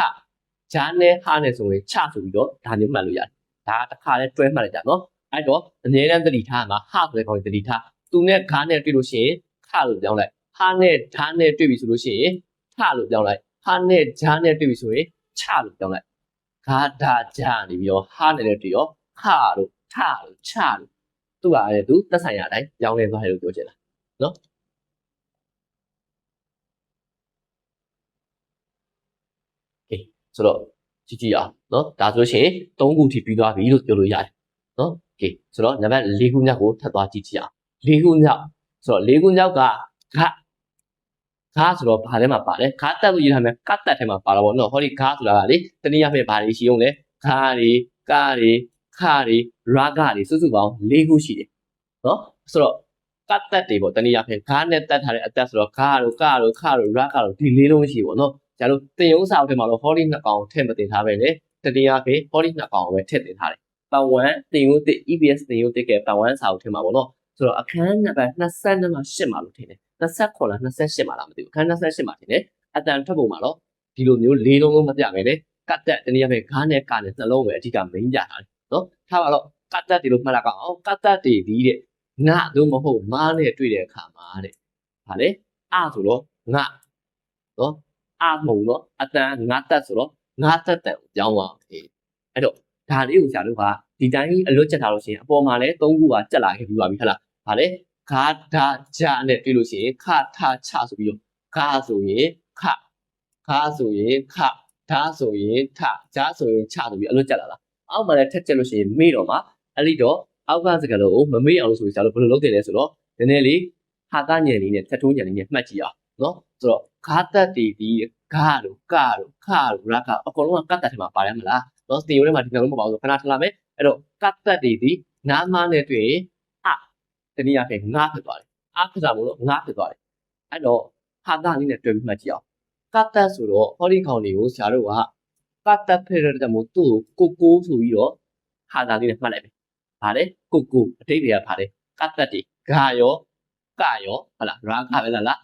ဂျာနဲ့ဟာနဲ့ဆိုရင်ချဆိုပြီးတော့ဒါမျိုးမှတ်လို့ရတယ်ဒါတစ်ခါလဲတွဲမှတ်လိုက်တာနော်အဲ့တော့အနည်းတမ်းသတိထားမှာဟာဆိုတဲ့ကောင်သတိထားသူနဲ့ဂါနဲ့တွေ့လို့ရှိရင်ခလို့ပြောင်းလိုက်ဟာနဲ့ဓာတ်နဲ့တွေ့ပြီဆိုလို့ရှိရင်ထလို့ပြောင်းလိုက်ဟာနဲ့ဂျာနဲ့တွေ့ပြီဆိုရင်ချလို့ပြောင်းလိုက်ဂါဒါဂျာနေပြီးတော့ဟာနဲ့လည်းတွေ့ရောခလို့ထလို့ချလို့သူ့ဟာလည်းသူသက်ဆိုင်ရာအတိုင်းပြောင်းလဲသွားတယ်လို့ပြောချင်တာနော်โอเคဆိုတော့ကြည့်အောင်နော်ဒါဆိုရှင်3ခုထိပြီးသွားပြီလို့ပြောလို့ရတယ်နော်โอเคဆိုတော့နံပါတ်4ခုမြောက်ကိုထပ်သွားကြည့်အောင်4ခုမြောက်ဆိုတော့4ခုမြောက်ကဂါဆိုတော့ဘာထဲမှာပါလဲဂါတက်လို့ရေးထားမယ်ကတ်တက်ထဲမှာပါတော့ဗောနော်ဟောဒီဂါဆိုတာကလေတနည်းအားဖြင့်ဘာတွေရှိအောင်လဲဂါတွေကားတွေခ တွေရာဂတွေစုစုပေါင်း၄ခုရှိတယ်နော်ဆိုတော့ကတ်တက်တွေပေါ့တနည်းအားဖြင့်ခါနဲ့တက်ထားတဲ့အသက်ဆိုတော့ခါတို့ကတို့ခါတို့ရာဂတို့ဒီ၄လုံးရှိပေါ့နော်ကျန်လို့တင်ရုံးစာအုပ်ထဲမှာတော့ဟောဒီနှစ်ကောင်ထည့်မတင်ထားပဲလေတနည်းအားဖြင့်ဟောဒီနှစ်ကောင်ပဲထည့်တင်ထားတယ်ပတ်ဝန်းတင်ရုံးတစ် EBS တင်ရုံးတစ်ကပတ်ဝန်းစာအုပ်ထဲမှာပေါ့နော်ဆိုတော့အခန်းနံပါတ်22မှာ8မှာလို့ထင်တယ်29လား28မှာလားမသိဘူးအခန်း28မှာထင်တယ်အတန်ထွက်ပုံမှာတော့ဒီလိုမျိုး၄လုံးလုံးမပြပဲလေကတ်တက်တနည်းအားဖြင့်ခါနဲ့ကနဲ့နှလုံးပဲအဓိက main ပြထားတယ်နော်ထားပါတော့ကတ်တက်ဒီလိုမှတ်လိုက်အောင်ကတ်တက်တွေဒီတဲ့ငါတို့မဟုတ်မားနဲ့တွေ့တဲ့အခါမှာတဲ့ဗာလေအဆိုတော့ငါနော်အမုံနော်အတန်ငါတက်ဆိုတော့ငါတက်တယ်ကိုပြောင်းသွားတယ်အဲ့တော့ဒါလေးကိုဆရာတို့ကဒီတိုင်းအလွတ်ချက်ထားလို့ရှိရင်အပေါ်မှာလည်း၃ခုကကြက်လာခဲ့ပြီးပါပြီဟဲ့လားဗာလေခါဒါဂျာနဲ့တွေ့လို့ရှိရင်ခထချဆိုပြီးတော့ခါဆိုရင်ခဆိုရင်ခဒါဆိုရင်ထဂျာဆိုရင်ချဆိုပြီးအလွတ်ကြက်လာတာအောက်မှာလည်းထက်ချက်လို့ရှိရင်မေ့တော့မှာအဲ့ဒီတော့အောက်ကစကားလုံးကိုမမေ့အောင်လို့ဆိုပြီးဆရာတို့ဘယ်လိုလုပ်တယ်လဲဆိုတော့နည်းနည်းလေးဟာကညံလေးနဲ့ထက်ထိုးညံလေးနဲ့မှတ်ကြည့်အောင်နော်ဆိုတော့ခါတက်တီဒီဂါတို့ကတို့ခတို့ရကအကုန်လုံးကကတ်တက်ထဲမှာပါတယ်မလားနော်စတီယိုထဲမှာဒီနှလုံးမပါဘူးဆိုခဏထားလိုက်မယ်အဲ့တော့ကတ်တက်တီဒီနားမနဲ့တွေ့ရင်တနည်းအားဖြင့်ငါဖြစ်သွားတယ်ဖြစ်တာမို့လို့ငါဖြစ်သွားတယ်အဲ့တော့ဟာကလေးနဲ့တွေ့ပြီးမှတ်ကြည့်အောင်ကတ်တက်ဆိုတော့ဟောဒီခေါင်လေးကိုဆရာတို့ကကတ်တက်ဖြစ်တဲ့တမို့သူ့ကိုကိုဆိုပြီးတော့ဟာကလေးနဲ့မှတ်လိုက်မယ်ဗါလေကိုအတိတ်တွေကဗါလေကတ်တက်တီဂါရောကရောဟုတ်လားရာခပဲလား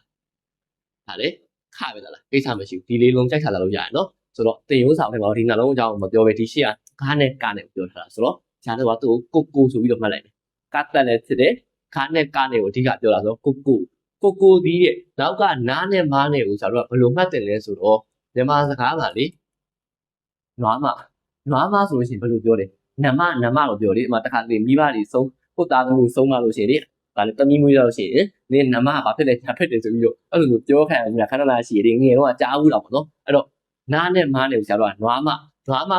ဗါလေခပဲလားကိစ္စမရှိဘူးဒီလေးလုံးကြိုက်ချလာလို့ရတယ်နော်ဆိုတော့တင်ရိုးဆောင်ထဲမှာဒီနှလုံးအကြောင်းမပြောပဲဒီရှေ့ကဂါနဲ့ကနဲ့ပြောထားတာဆိုတော့ဆရာတို့ကသူ့ကိုဆိုပြီးတော့မှတ်လိုက်မယ်ကတ်တက်လည်းဖြစ်တယ်ခါနဲ့ကနဲ့ကိုအဓိကပြောတာဆိုတော့ကိုဒီရဲ့နောက်ကနားနဲ့မားနဲ့ကိုဆရာတို့ကဘယ်လိုမှတ်တယ်လဲဆိုတော့မြန်မာစကားမှာလေနွားမဆိုလို့ရှိရင်ဘယ်လိုပြောလဲနမလို့ပြောလေဒီမှာတခါတလေမိဘတွေဆုံးကိုသားသမီးဆုံးမလို့ရှိရင်လေဒါလည်းတမီးမွေးလို့ရှိရင်နင်နမကဘာဖြစ်လဲညာဖြစ်တယ်ဆိုပြီးတော့အဲ့လိုမျိုးပြောခံရတာခဏလာရှိတယ်ငယ်တော့ကြားဘူးတော့ပေါ့နော်အဲ့တော့နားနဲ့မားနဲ့ကိုဆရာတို့ကနွားမ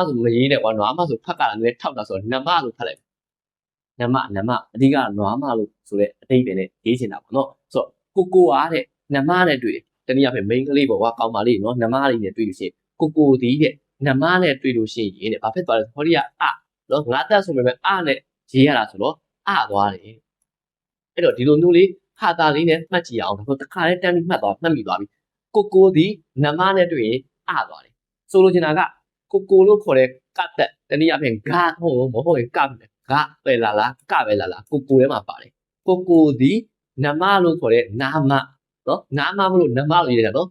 ဆိုမရေးနဲ့ကွာနွားမဆိုဖတ်ကြတာလည်းထောက်တာဆိုတော့နမလို့ဖတ်လိုက်နမအဓိကနွားမလို့ဆိုတဲ့အတိတ်ပဲနဲ့ရေးချင်တာပေါ့နော်ဆိုတော့ကိုအားတဲ့နမနဲ့တွေ့တယ်တနည်းအားဖြင့် main ကလေးပေါ့ကွာကောင်းပါလိမ့်နော်နမလေးနဲ့တွေ့လို့ရှိရင်ကိုဒီတဲ့နမနဲ့တွေ့လို့ရှိရင်တဲ့ဘာဖြစ်သွားလဲဟောဒီကနော်ငါတက်ဆိုပေမဲ့နဲ့ရေးရတာဆိုတော့သွားတယ်အဲ့တော့ဒီလိုမျိုးလေးဟာတာလေးနဲ့မှတ်ကြည့်အောင်ဒါဆိုတစ်ခါလေးတန်းပြီးမှတ်မိသွားပြီကိုဒီနမနဲ့တွေ့ရင်သွားတယ်ဆိုလိုချင်တာကကိုလို့ခေါ်တဲ့ကတ်တက်တနည်းအားဖြင့်ဂါဟုတ်မဟုတ်ရင်ကပဲလားကပဲလားကိုထဲမှာပါတယ်ကိုဒီနမလို့ခေါ်တဲ့နာမနော်နာမမလို့နမလို့ရေးရတာနော်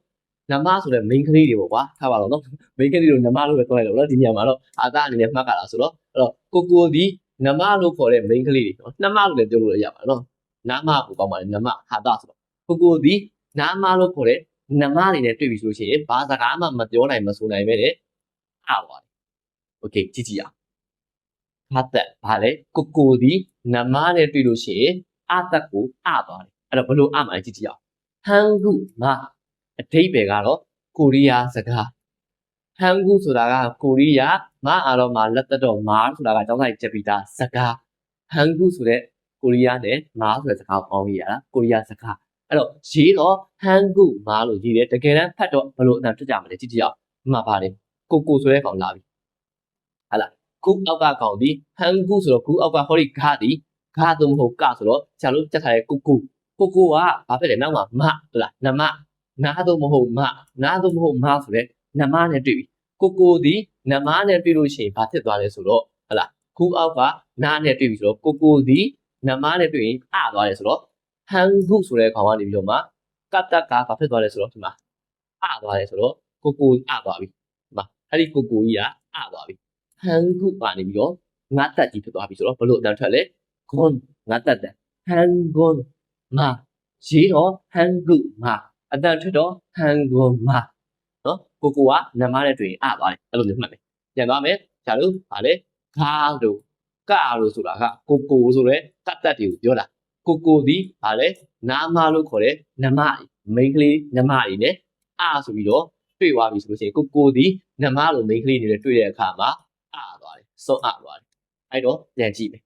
နမဆိုတဲ့ main ကလေးတွေပေါ့ကွာထားပါတော့နော် main ကလေးတွေနမလို့ပဲပြောလိုက်တော့နော်ဒီနေရာမှာတော့အာသာအနေနဲ့မှတ်ကြတာဆိုတော့အဲ့တော့ကိုဒီနမလို့ခေါ်တဲ့ main ကလေးတွေနော်နှမလို့လည်းပြောလို့ရပါတယ်နော်နာမကိုကောင်းပါလေနမဟာသာဆိုတော့ကိုဒီနာမလို့ခေါ်တဲ့နမတွေနဲ့တွေ့ပြီဆိုလို့ရှိရင်ဘာစကားမှမပြောနိုင်မဆိုနိုင်ပဲတဲ့သွားတယ်โอเคကြည့်အောင်ဟာတက်ဘာလဲကိုဒီနမနဲ့တွေ့လို့ရှိရင်တက်ကိုသွားတယ်အဲ့တော့ဘယ်လိုမှကြည့်အောင်ဟန်ဂုမအဓိပ္ပာယ်ကတော့ကိုရီးယားစကားဟန်ဂုဆိုတာကကိုရီးယားအားတော့လက်သက်တော့မာဆိုတာကကျောင်းဆိုင်ချက်ပြီးသားစကားဟန်ဂုဆိုတဲ့ကိုရီးယားနဲ့မာဆိုတဲ့စကားပေါင်းရတာကိုရီးယားစကားအဲ့တော့ရေးတော့ဟန်ဂုမာလို့ရေးတယ်တကယ်တမ်းဖတ်တော့ဘယ်လိုအတန်ထွက်ကြမလဲကြည့်အောင်မှတ်ပါတယ်ကိုဆိုတဲ့ကောင်လာပြီဟာလားခုအောက်ကကောင်ဒီဟန်ဂုဆိုတော့ခုအောက်ကဟောဒီဂါဒီဂါတော့မဟုတ်ကဆိုတော့ဆရာတို့တက်ထားတဲ့ကိုကဘာဖြစ်လဲနောက်မှာမဟုတ်လားနမနာတော့မဟုတ်ဆိုတဲ့နမနဲ့တွေ့ပြီကိုဒီနမနဲ့တွေ့လို့ရှိရင်ဘာဖြစ်သွားလဲဆိုတော့ဟလာခုအောက်ကနာနဲ့တွေ့ပြီဆိုတော့ကိုဒီနမနဲ့တွေ့ရင်သွားတယ်ဆိုတော့ဟန်ဂုဆိုတဲ့ခေါင်းကနေပြီးတော့မှကတ်တက်ကဘာဖြစ်သွားလဲဆိုတော့ဒီမှာသွားတယ်ဆိုတော့ကိုသွားပြီဒီမှာအဲ့ဒီကိုကြီးကသွားပြီဟန်ဂုကနေပြီးတော့ငါတက်ကြီးဖြစ်သွားပြီဆိုတော့ဘလို့အတန်ထွက်လဲဂွန်ငါတက်တယ်ဟန်ဂွန်မာရေးတော့ဟန်ဂုမာအတန်ထွက်တော့ဟန်ဂွန်မာနော်ကိုကနမနဲ့တွေ့ရင်သွားတယ်အဲ့လိုမျိုးမှတ်မယ်ပြန်သွားမယ်ဆရာတို့ဗာလေဂါတို့ကတို့ဆိုတာကကိုဆိုတဲ့တတ်တွေကိုပြောတာကိုဒီဗာလေနာမလို့ခေါ်တဲ့နမမိန်းကလေးနမတွေနဲ့ဆိုပြီးတော့တွေ့သွားပြီဆိုလို့ရှိရင်ကိုဒီနမလို့မိန်းကလေးတွေနဲ့တွေ့တဲ့အခါမှာသွားတယ်စောသွားတယ်အဲ့တော့ပြန်ကြည့်မယ်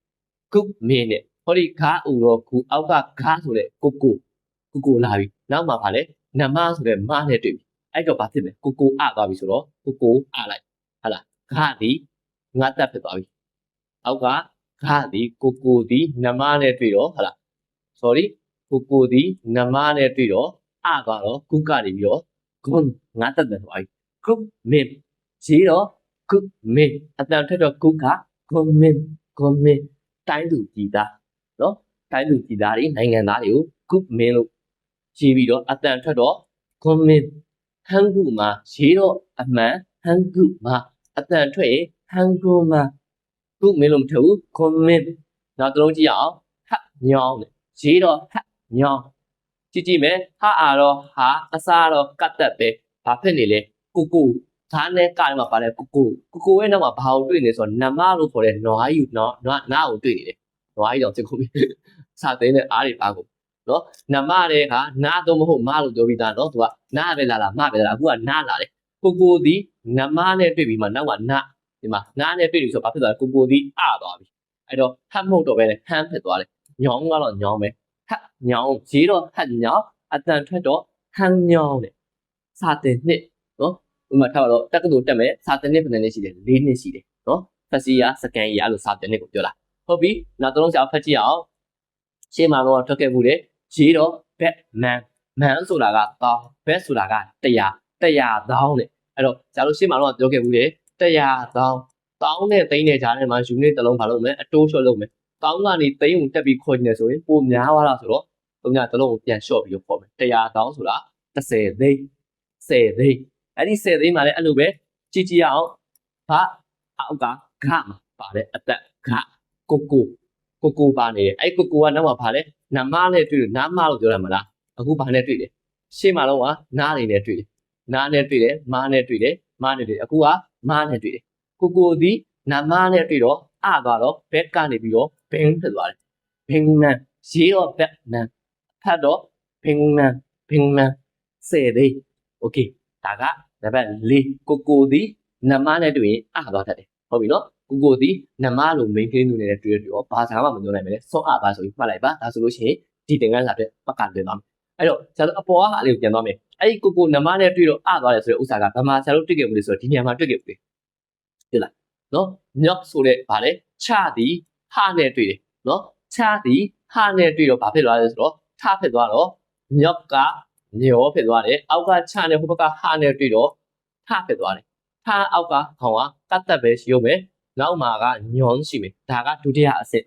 ကုမင်းနဲ့ဟောဒီဂါဥတော့ခုအောက်ကဂါဆိုတဲ့ကိုလာပြီနောက်မှာဗာလေနမဆိုတဲ့မနဲ့တွေ့ပြီအဲ့တော့ဘာဖြစ်လဲကိုသွားပြီဆိုတော့ကိုလိုက်ဟာလားဂါဒီငါတက်ဖြစ်သွားပြီ အောက်ကခဒီကိုဒီနမနဲ့တွေ့တော့ဟုတ်လား sorry ကိုဒီနမနဲ့တွေ့တော့အကတော့ကုကနေပြီးတော့ဂွန်ငါတက်တယ်ဆိုအဲ့ကုမင်ရေးတော့ကုမင်အတန်ထက်တော့ကုကဂွန်မင်တိုင်းသူကြည်သားနော်တိုင်းသူကြည်သားတွေနိုင်ငံသားတွေကိုကုမင်လို့ရေးပြီးတော့အတန်ထက်တော့ဂွန်မင်ဟန်ကူမှာရေးတော့အမှန်ဟန်ကူမှာအတန်ထွက်ရင်ဟန်ကူမှာကုမင်လို့မထဘူးဂွန်မင်နောက်တစ်လုံးကြည့်အောင်ဟညောင်းရေးတော့ဟညောင်းကြည့်မယ်ဟာအာတော့ဟာအစားတော့ကတ်တက်ပဲဘာဖြစ်နေလဲကိုဒါနဲ့ကားမှာပါလဲကိုရဲ့နောက်မှာဘာကိုတွေ့နေဆိုတော့နမလို့ခေါ်တဲ့နွားယူနော်နားကိုတွေ့နေတယ်နွားကြီးတော့စစ်ကုန်ပြီစာသိတဲ့အားတွေပါကုန်နော်နမတဲ့ကနားတော့မဟုတ်မလို့ပြောပြီးသားနော်သူကနားပဲလာမပဲလာအခုကနားလာတယ်ကိုဒီနမနဲ့တွေ့ပြီးမှနောက်ကနားဒီမှာနားနဲ့တွေ့ပြီဆိုဘာဖြစ်သွားလဲကိုဒီအသွားပြီအဲ့တော့ဟတ်မဟုတ်တော့ပဲဟမ်းဖြစ်သွားတယ်ညောင်းကတော့ညောင်းပဲဟတ်ညောင်းရေးတော့ဟတ်ညောင်းအတန်ထွက်တော့ဟမ်းညောင်းတယ်စာတင်နှစ်နော်ဥပမာထားတော့တက္ကသိုလ်တက်မယ်စာတင်နှစ်ဘယ်နှစ်ရှိတယ်၄နှစ်ရှိတယ်နော်ဖက်စီယာစကန်ရီအဲ့လိုစာတင်နှစ်ကိုပြောတာဟုတ်ပြီနောက်တစ်လုံးစာဖတ်ကြည့်အောင်ရှေ့မှာတော့ထွက်ခဲ့မှုတယ်ရေးတော့ဘက်မန်ဆိုတာကတောင်းဘက်ဆိုတာက100တောင်းတဲ့အဲ့တော့ကျတော့ရှေ့မှာတော့ပြောခဲ့မှုတယ်100တောင်းနဲ့သိန်းနဲ့ဂျားထဲမှာယူနစ်တစ်လုံးဘာလုပ်မလဲအတိုးလျှော့လုပ်မယ်တောင်းကနေသိန်းကိုတက်ပြီးခေါ်နေတယ်ဆိုရင်ပိုများသွားတာဆိုတော့သုံးညတစ်လုံးကိုပြန်လျှော့ပြီးခေါ်မယ်100တောင်းဆိုတာ30သိန်း10သိန်းအဲ့ဒီ10သိန်းမှာလည်းအဲ့လိုပဲကြည့်အောင်ဘာအောက်ကဂမှာပါတယ်အသက်ဂကိုပါနေတယ်အဲ့ကိုကနောက်မှာဘာလဲနမနဲ့တွေ့လို့နားမလို့ပြောရမှာလားအခုဘာနဲ့တွေ့လဲရှေ့မှာတော့ကနားနေနဲ့တွေ့တယ်နားနဲ့တွေ့တယ်မားနဲ့တွေ့တယ်အခုကမားနဲ့တွေ့တယ်ကိုဒီနမနဲ့တွေ့တော့အသွားတော့ဘက်ကနေပြီးတော့ဘင်းဖြစ်သွားတယ်ဘင်းနန်ရေးတော့ဘက်နန်ဖတ်တော့ဘင်းနန်10သိန်းโอเคဒါကနံပါတ်4ကိုဒီနမနဲ့တွေ့ရင်အသွားတတ်တယ်ဟုတ်ပြီနော်ကိုဒီနမလို့ main ကလေးမျိုးနဲ့တွေ့ရတော့ဘာသာမှမပြောနိုင်ပဲလေစောအပါဆိုပြီးမှတ်လိုက်ပါဒါဆိုလို့ရှိရင်ဒီသင်ခန်းစာအတွက်ပကတင်သွားမယ်အဲ့တော့ဆရာတို့အပေါ်ကဟာလေးကိုပြန်သွားမယ်အဲ့ဒီကိုနမနဲ့တွေ့တော့အသွားတယ်ဆိုတဲ့ဥစ္စာကဘာမှဆရာတို့တွေ့ခဲ့ဘူးလေဆိုတော့ဒီနေရာမှာတွေ့ခဲ့ဘူးလေဟုတ်လားနော်ညော့ဆိုတဲ့ဗာလဲချသည်ဟာနဲ့တွေ့တယ်နော်ချသည်ဟာနဲ့တွေ့တော့ဘာဖြစ်သွားလဲဆိုတော့ထဖြစ်သွားတော့ညော့ကညောဖြစ်သွားတယ်အောက်ကချနဲ့ဟိုဘက်ကဟာနဲ့တွေ့တော့ထဖြစ်သွားတယ်ထအောက်ကခေါင်းကကတ်တက်ပဲရှိရုံပဲနောက်မှာကညောရှိမယ်ဒါကဒုတိယအဆင့်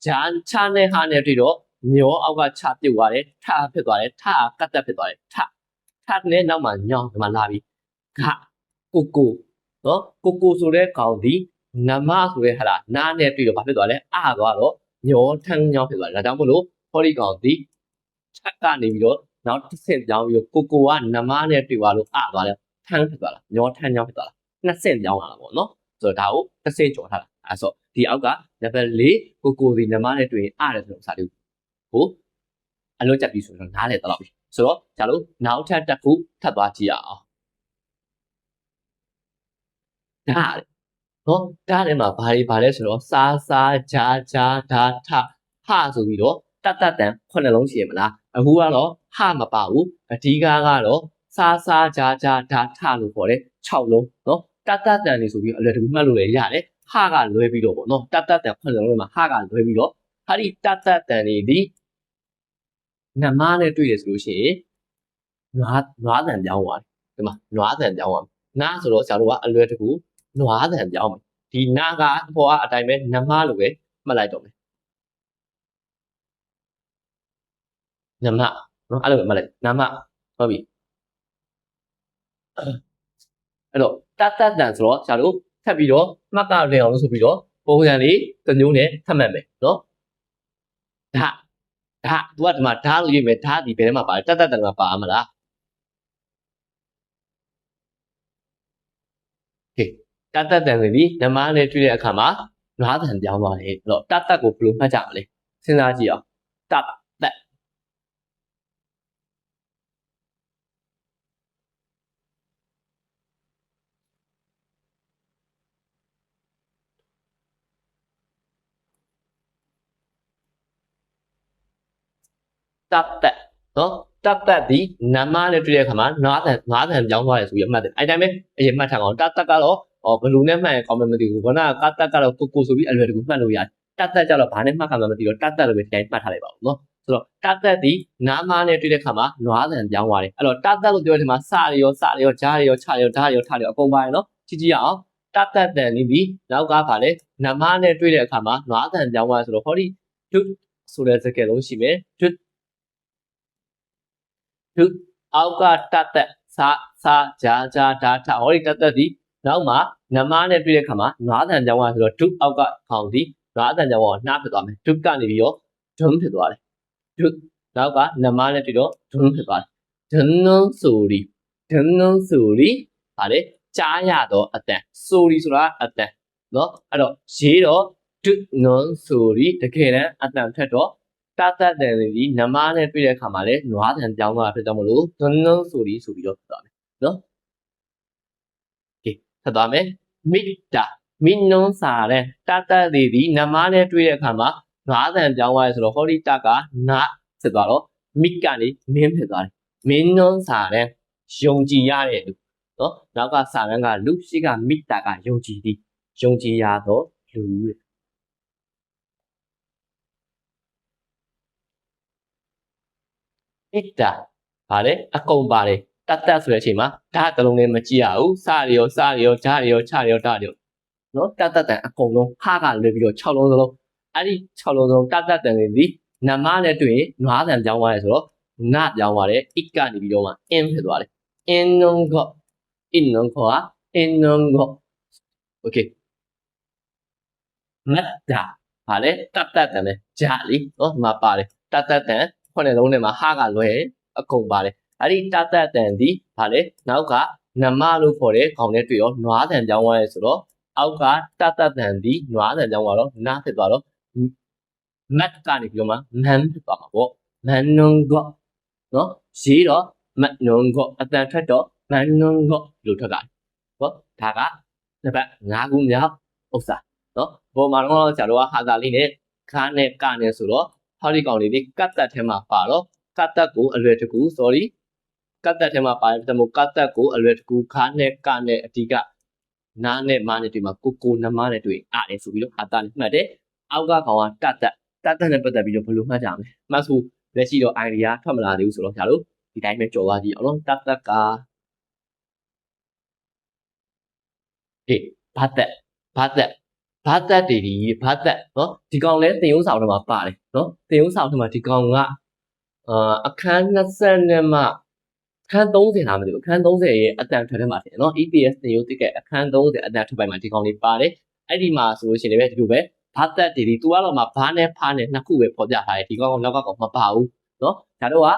ဂျာချနဲ့ဟာနဲ့တွေ့တော့ညောအောက်ကချပြုတ်သွားတယ်ထဖြစ်သွားတယ်ထကတ်တက်ဖြစ်သွားတယ်ထနဲ့နောက်မှာညောဒီမှာလာပြီခကိုနော်ကိုဆိုတဲ့ကောင်ဒီနမဆိုတဲ့ဟာလားနားနဲ့တွေ့တော့ဘာဖြစ်သွားလဲအသွားတော့ညောထန်းညောဖြစ်သွားတယ်ဒါကြောင့်မလို့ဟောဒီကောင်ဒီချက်ကနေပြီးတော့နောက်တစ်ဆင့်ကြောင်းပြီးတော့ကိုကနမနဲ့တွေ့သွားလို့အသွားတယ်ထန်းဖြစ်သွားလားညောထန်းညောဖြစ်သွားလားနှစ်ဆင့်ကြောင်းလာတာပေါ့နော်ဆိုတော့ဒါကိုတစ်ဆင့်ကျော်ထားတာအဲဆိုဒီအောက်က level 4ကိုဒီနမနဲ့တွေ့ရင်အတယ်ဆိုတော့စာလေးကိုအလွတ်ချက်ပြီးဆိုတော့နားလေတော့ပြီဆိုတော့ကျလို့နောက်ထပ်တစ်ခုထပ်သွားကြည့်ရအောင်ဒါနော်ဒါထဲမှာဘာလဲဆိုတော့စားဂျာဒါထဟဆိုပြီးတော့တတ်တန်9လုံးရှိရမလားအခုကတော့ဟမပါဘူးအဓိကကတော့စားဂျာဒါထလို့ခေါ်တယ်6လုံးနော်တတ်တန်နေဆိုပြီးအလွယ်တကူမှတ်လို့လည်းရတယ်ဟကလွဲပြီးတော့ပေါ့နော်တတ်တန်9လုံးမှာဟကလွဲပြီးတော့ဟာဒီတတ်တန်နေဒီနမနဲ့တွေ့ရဆိုလို့ရှိရင်နွားတန်ပြောင်းသွားတယ်ဒီမှာနွားတန်ပြောင်းသွားနားဆိုတော့ဆရာတို့ကအလွယ်တကူနွားတန်ပြောင်းမယ်ဒီနာကအပေါ်ကအတိုင်းပဲနမလို့ပဲမှတ်လိုက်တော့မယ်နမနော်အဲ့လိုပဲမှတ်လိုက်နမဟုတ်ပြီအဲ့တော့တတ်တန်ဆိုတော့ဆရာတို့ထပ်ပြီးတော့မှတ်ကလင်အောင်လို့ဆိုပြီးတော့ပုံစံလေးတစ်မျိုးနဲ့ထပ်မှတ်မယ်နော်ဒါသူကဒီမှာဓာတ်လို့ရေးမယ်ဓာတ်ဒီဘယ်ထဲမှာပါတယ်တတ်မှာပါမလားဟေးတတ်တန်ဆိုပြီးနမနဲ့တွေ့တဲ့အခါမှာနွားတန်ပြောင်းသွားတယ်အဲ့တော့တတ်ကိုဘယ်လိုမှတ်ကြမလဲစဉ်းစားကြည့်အောင်တတ်နော်တတ်ဒီနမနဲ့တွေ့တဲ့အခါမှာနွားတန်ပြောင်းသွားတယ်ဆိုပြီးအမှတ်တယ်အဲ့တိုင်းပဲအရင်မှတ်ထားအောင်တတ်ကတော့ ဘလူးနဲ့မှန်ကောင်းမှမသိဘူးခုနကတတ်ကတော့ကိုဆိုပြီးအလွယ်တကူမှတ်လို့ရတယ်တတ်ကြတော့ဘာနဲ့မှတ်ခံမှမသိတော့တတ်လို့ပဲဒီတိုင်းမှတ်ထားလိုက်ပါဦးနော်ဆိုတော့တတ်ဒီနားမနဲ့တွေ့တဲ့ခါမှာနွားသံပြောင်းသွားတယ်အဲ့တော့တတ်လို့ပြောတဲ့ဒီမှာစရရောကြားရရောချရရောဓာရရောထရရောအကုန်ပါတယ်နော်ကြည့်ရအောင်တတ်တန်နေပြီနောက်ကဘာလဲနမနဲ့တွေ့တဲ့အခါမှာနွားသံပြောင်းသွားဆိုတော့ဟောဒီဒုဆိုတဲ့စကားလုံးရှိမယ်ဒုအောက်ကတတ်ကြားဓာထဟောဒီတတ်ဒီနောက်မှာနမနဲ့တွေ့တဲ့ခါမှာနွားသံပြောင်းသွားဆိုတော့ဒုအောက်ကခေါင်းဒီနွားသံပြောင်းသွားနှားဖြစ်သွားမယ်ဒုကနေပြီးတော့ဒွန်းဖြစ်သွားတယ်ဒုနောက်ကနမနဲ့တွေ့တော့ဒွန်းဖြစ်သွားတယ်ဒွန်းဆိုရီဗါလေကြားရတော့အတန်ဆိုရီဆိုတာအတန်နော်အဲ့တော့ရေးတော့ဒုနွန်းဆိုရီတကယ်တမ်းအတန်ထက်တော့တတ်တယ်ဒီနမနဲ့တွေ့တဲ့အခါမှာလဲနွားသံပြောင်းသွားဖြစ်တော့မလို့ဒွန်းနွန်းဆိုရီဆိုပြီးတော့ဖြစ်သွားမယ်နော်โอเคဆက်သွားမယ်မိတာမိနွန်းစာတဲ့တတ်ဒီနမနဲ့တွေ့တဲ့အခါမှာနွားသံပြောင်းသွားရဆိုတော့ဟောဒီတကနာဖြစ်သွားတော့မိကနေမင်းဖြစ်သွားတယ်မင်းနွန်းစာတဲ့ယုံကြည်ရတဲ့လူနော်နောက်ကစာရန်ကလူရှိကမိတာကယုံကြည်သည်ယုံကြည်ရတော့လူမိတာဗါလေအကုန်ပါလေတတ်ဆိုတဲ့အချိန်မှာဓာတ်တလုံးနဲ့မကြည့်ရဘူးစရရောဓာရရောချရရောဓာရရောနော်တတ်တန်အကုန်လုံးခကလွယ်ပြီးတော့6လုံးစလုံးအဲ့ဒီ6လုံးစလုံးတတ်တန်တွေဒီနမနဲ့တွေ့ရင်နွားသံပြောင်းသွားတယ်ဆိုတော့နပြောင်းသွားတယ်ဣကနေပြီးတော့မှအင်းဖြစ်သွားတယ်အင်းနုံကinnon qua innon go okay မတ်တာဗါလေတတ်တန်နဲ့ဂျာလီနော်ဒီမှာပါတယ်တတ်တန်ခုနှစ်လုံးနဲ့မှာဟာကလွယ်အကုန်ပါတယ်အဲ့ဒီတတ်တန်ဒီဗါလေနောက်ကနမလို့ခေါ်တဲ့ခေါင်းနဲ့တွေ့ရောနွားသံပြောင်းသွားရဲဆိုတော့အောက်ကတတ်တန်ဒီနွားသံပြောင်းသွားတော့နားဖြစ်သွားတော့မတ်ကနေပြီးတော့မှမန်ဖြစ်သွားမှာပေါ့မန်နုံကောနော်ရေးတော့မတ်နုံကောအတန်ထွက်တော့မန်နုံကောလို့ထွက်တာပေါ့ဒါကတစ်ပတ်5ခုမြောက်ဥစ္စာနော်ဘောမှာတော့ဆရာတို့ကဟာသာလေးနဲ့ခါနဲ့ကနဲ့ဆိုတော့ဟောဒီကောင်လေးကတ်တက်ထဲမှာပါတော့ကတ်တက်ကိုအလွယ်တကူ sorry ကတ်တက်ထဲမှာပါတယ်ဒါမို့ကတ်တက်ကိုအလွယ်တကူခါနဲ့ကနဲ့အဓိကနားနဲ့မနဲ့တွေ့မှာကိုနမနဲ့တွေ့အားတယ်ဆိုပြီးတော့ဟာသာလေးမှတ်တယ်အောက်ကကောင်ကတတ်နဲ့ပတ်သက်ပြီးတော့ဘယ်လိုမှတ်ကြမလဲမှတ်ဆိုလက်ရှိတော့ idea ထွက်မလာသေးဘူးဆိုတော့ဆရာတို့ဒီတိုင်းပဲကြော်သွားကြည့်အောင်နော်တတ်ကဟေးဘာသက်တွေဒီဘာသက်နော်ဒီကောင်လဲတင်ရုံးဆောင်ထဲမှာပါတယ်နော်တင်ရုံးဆောင်ထဲမှာဒီကောင်ကအခန်း20နဲ့မှအခန်း30လားမသိဘူးအခန်း30ရဲ့အတန်ထွက်ထဲမှာတယ်နော် EPS တင်ရုံးတစ်ကအခန်း30အတန်ထွက်ပိုင်းမှာဒီကောင်လေးပါတယ်အဲ့ဒီမှာဆိုလို့ရှိရင်လည်းဒီလိုပဲဘာသက်တွေဒီသူကတော့မှဘာနဲ့ဖားနဲ့နှစ်ခုပဲပေါ်ပြထားတယ်ဒီကောင်လောက်ကကောင်မပါဘူးနော်ဒါတော့က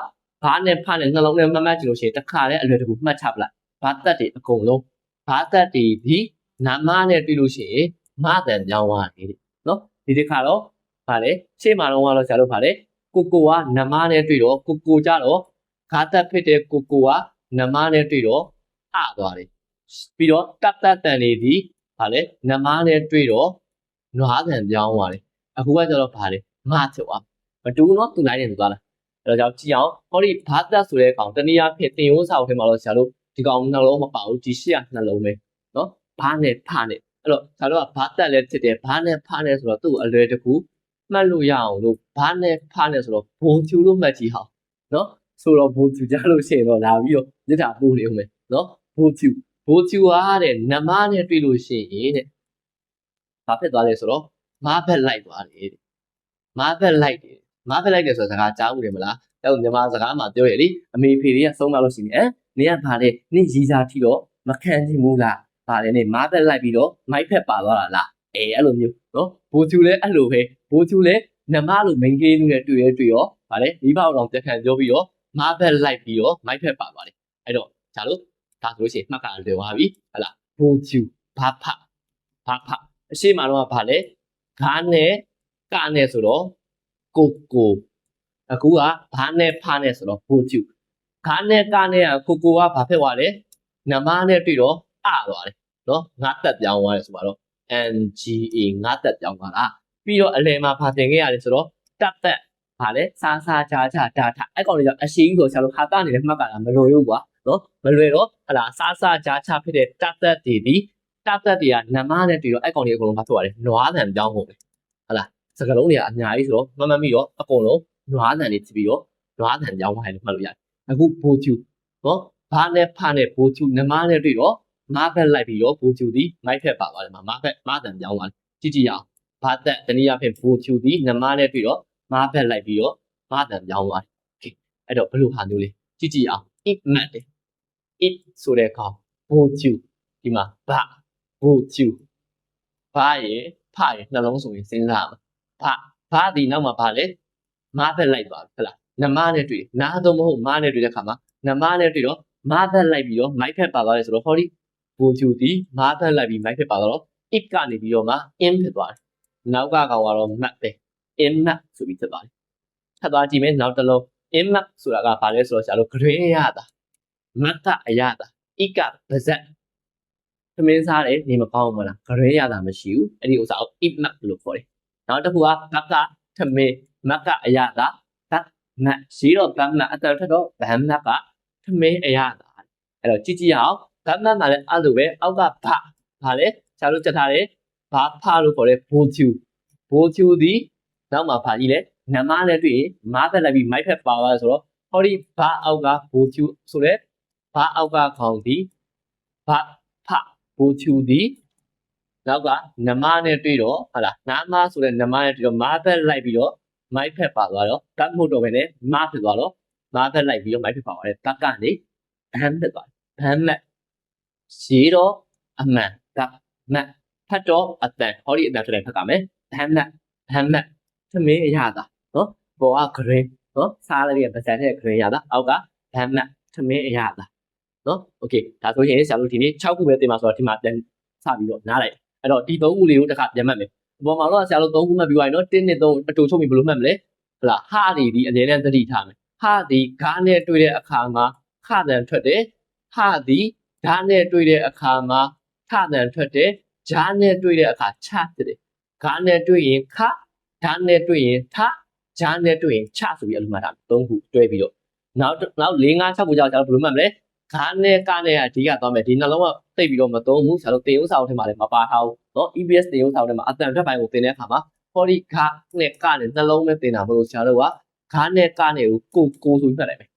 ဘာနဲ့ဖားနဲ့နှလုံးနဲ့မှတ်ကြည့်လို့ရှိရင်တစ်ခါလဲအလွယ်တကူမှတ်ချပလိုက်ဘာသက်တွေအကုန်လုံးဘာသက်တွေဒီနာမနဲ့တွေ့လို့ရှိရင်မတန်ပြောင်းသွားတယ်နော်ဒီတစ်ခါတော့ဗါလေရှေ့မှာတော့ဆရာတို့ဗါလေကိုကနမနဲ့တွေ့တော့ကိုကြတော့ဂါသက်ဖြစ်တဲ့ကိုကနမနဲ့တွေ့တော့အသွားတယ်ပြီးတော့တတ်တန်နေဒီဗါလေနမနဲ့တွေ့တော့နွားတန်ပြောင်းသွားတယ်အခုကကျတော့ဗါလေမဖြစ်သွားမတူးနော်သူလိုက်နေသူသွားလားအဲ့တော့ကြောင့်ကြည့်အောင်ဟောဒီဘာသက်ဆိုတဲ့ကောင်တနည်းအားဖြင့်တင်ရိုးစာအုပ်ထဲမှာတော့ဆရာတို့ဒီကောင်နှလုံးမပါဘူးဒီရှေ့ကနှလုံးပဲနော်ဘာနဲ့ဖားနဲ့အဲ့တော့ဆရာတို့ကဘာတက်လဲဖြစ်တယ်ဘာနဲ့ဖားနဲ့ဆိုတော့သူ့အလွယ်တကူမှတ်လို့ရအောင်လို့ဘာနဲ့ဖားနဲ့ဆိုတော့ဘုံကျူလို့မှတ်ကြည့်ဟောင်းနော်ဆိုတော့ဘုံကျူကြလို့ရှိရင်တော့လာပြီးတော့မြစ်တာပို့နေဦးမယ်နော်ဘုံကျူအားတဲ့နမနဲ့တွေ့လို့ရှိရင်တဲ့ဘာဖြစ်သွားလဲဆိုတော့မားဘက်လိုက်သွားတယ်မားဘက်လိုက်တယ်ဆိုတော့စကားကြားဦးတယ်မလားအဲ့မြန်မာစကားမှာပြောရလေအမေဖေတွေကဆုံးမလို့ရှိရင်နင်ကဘာလဲနင်ရီစာထီတော့မခံချင်ဘူးလားဗါတယ်နေမားဘက်လိုက်ပြီးတော့မိုက်ဖက်ပါသွားတာလားအဲ့လိုမျိုးနော်ဘိုးချူလဲအဲ့လိုပဲဘိုးချူလဲနမလို့မိန်ကလေးလူနဲ့တွေ့ရောဗါတယ်မိဘတော်တက်ခံပြောပြီးတော့မားဘက်လိုက်ပြီးတော့မိုက်ဖက်ပါသွားတယ်အဲ့တော့ဒါလို့ဒါဆိုလို့ရှိရင်မှတ်ကလွယ်သွားပြီဟလာဘိုးချူဘာဖအရှိမတော့ဗါလဲခါနဲ့ကနဲ့ဆိုတော့ကိုအခုကဘာနဲ့ဖားနဲ့ဆိုတော့ဘိုးချူခါနဲ့ကနဲ့ကိုကဘာဖြစ်သွားလဲနမနဲ့တွေ့တော့သွားတယ်နော်ငါတက်ပြောင်းသွားတယ်ဆိုတော့ NGA ငါတက်ပြောင်းသွားတာပြီးတော့အလယ်မှာဖာတင်ခဲ့ရတယ်ဆိုတော့တက်ဗါလဲစားချာဒါထအဲ့ကောင်လေးကြောင့်အရှိကြီးဆိုဆရာတို့ခါတာနေလည်းမှတ်ကြတာမလွယ်ဘူးကွာနော်မလွယ်တော့ဟလာစားချာဖြစ်တဲ့တက်တွေဒီ တတ်တွေကနမနဲ့တွေ့တော့အဲ့ကောင်တွေအကုန်လုံးဘာဖြစ်သွားလဲနွားတန်ပြောင်းကုန်တယ်ဟုတ်လားစကလုံးတွေကအများကြီးဆိုတော့မှတ်မိတော့အကုန်လုံးနွားတန်တွေဖြစ်ပြီးတော့နွားတန်ပြောင်းသွားတယ်လို့မှတ်လို့ရတယ်အခုဘိုချူနော်ဘာနဲ့ဖနဲ့ဘိုချူနမနဲ့တွေ့တော့မဘက်လိုက်ပြီးတော့ဘိုချူသည်မိုက်ဖက်ပါသွားတယ်မှာမတန်ပြောင်းသွားတယ်ကြည့်ရအောင်ဘာတက်တနည်းအားဖြင့်ဘိုချူသည်နမနဲ့တွေ့တော့မဘက်လိုက်ပြီးတော့မတန်ပြောင်းသွားတယ်အဲ့တော့ဘယ်လိုဟာမျိုးလဲကြည့်အောင် it မတ်တယ် it ဆိုတဲ့ကောင်ဘိုချူဒီမှာဘာဘိုချူဘာရဲ့ဖရဲ့နှလုံးဆိုရင်စဉ်းစားမှာဘာဒီနောက်မှာဘာလဲမဘက်လိုက်သွားပြီဟုတ်လားနမနဲ့တွေ့နားတော့မဟုတ်မနဲ့တွေ့တဲ့ခါမှာနမနဲ့တွေ့တော့မဘက်လိုက်ပြီးတော့မိုက်ဖက်ပါသွားတယ်ဆိုတော့ဟောဒီဘိုချူဒီမဘက်လိုက်ပြီးမိုက်ဖက်ပါတော့ it ကနေပြီးတော့မှ in ဖြစ်သွားတယ်နောက်ကကောင်ကတော့ map ပဲ in map ဆိုပြီးဖြစ်သွားတယ်ထပ်သွားကြည့်မယ်နောက်တစ်လုံး in map ဆိုတာကဘာလဲဆိုတော့ဆရာတို့ grade ရတာ map ကအရတာ it ကပါဇက်သမင်းစားတယ်နေမကောင်းဘူးမလား grade ရတာမရှိဘူးအဲ့ဒီဥစ္စာကို it map လို့ခေါ်တယ်နောက်တစ်ခုက map ကသမင်း map ကအရတာ map map ရှိတော့ map map အတန်ထက်တော့ map ကသမင်းအရတာအဲ့တော့ကြည့်အောင် map map မှာလည်းအဲ့လိုပဲအောက်ကဘာလဲဆရာတို့တက်ထားတယ်ဘာဖလို့ခေါ်တယ်ဘိုချူဒီနောက်မှာဘာကြီးလဲနမနဲ့တွေ့ရင်မဘက်လိုက်ပြီးမိုက်ဖက်ပါသွားဆိုတော့ဟောဒီဘာအောက်ကဘိုချူဆိုတဲ့ဘာအောက်ကခေါင်းဒီဘာဖဘိုချူဒီနောက်ကနမနဲ့တွေ့တော့ဟုတ်လားနာမဆိုတဲ့နမနဲ့တွေ့တော့မဘက်လိုက်ပြီးတော့မိုက်ဖက်ပါသွားတော့တတ်မဟုတ်တော့ဘဲနဲ့မဖြစ်သွားတော့မဘက်လိုက်ပြီးတော့မိုက်ဖက်ပါသွားတယ်တတ်ကနေဘန်းဖြစ်သွားဘန်းမက်ရှိတော့အမှန်တတ်မက်ဖတ်တော့အတန်ဟောဒီအတန်ထက်ဖတ်ကြမယ်ဘန်းမက်သမင်းအရတာနော်ပေါ်က green နော်စားလိုက်တဲ့ပါဇက်တဲ့ green ရတာအောက်ကဘန်းမက်သမင်းအရတာနော်โอเคဒါဆိုရင်ဆရာတို့ဒီနေ့6ခုပဲတင်ပါဆိုတော့ဒီမှာပြန်စပြီးတော့နားလိုက်အဲ့တော့ဒီ3ခုလေးကိုတစ်ခါပြန်မှတ်မယ်အပေါ်မှာတော့ဆရာတို့3ခုမှတ်ပြီးသွားရင်နော်1နဲ့3အတူချုပ်ပြီးဘယ်လိုမှတ်မလဲဟုတ်လားဟာဒီအရင်တည်းသတိထားမယ်ဟာဒီဂါနဲ့တွေ့တဲ့အခါမှာခတန်ထွက်တယ်ဟာဒီဓာနဲ့တွေ့တဲ့အခါမှာခတန်ထွက်တယ်ဂျာနဲ့တွေ့တဲ့အခါချဖြစ်တယ်ဂါနဲ့တွေ့ရင်ခဓာနဲ့တွေ့ရင်ထဂျာနဲ့တွေ့ရင်ချဆိုပြီးအလုံးမှတ်တာ3ခုတွဲပြီးတော့နောက်4 5 6ခုကြောက်ဘယ်လိုမှတ်မလဲဂါနဲ့ကနဲ့အဓိကသွားမယ်ဒီနှလုံးကတိတ်ပြီးတော့မသုံးဘူးဆရာတို့တင်ဥစာအုပ်ထဲမှာလည်းမပါထားဘူးเนาะ EBS တင်ဥစာအုပ်ထဲမှာအတန်ထွက်ပိုင်းကိုတင်တဲ့အခါမှာဟောဒီဂါနဲ့ကနဲ့နှလုံးပဲတင်တာမလို့ဆရာတို့ကဂါနဲ့ကနဲ့ကိုဆိုပြီးမှတ်လိုက်မယ်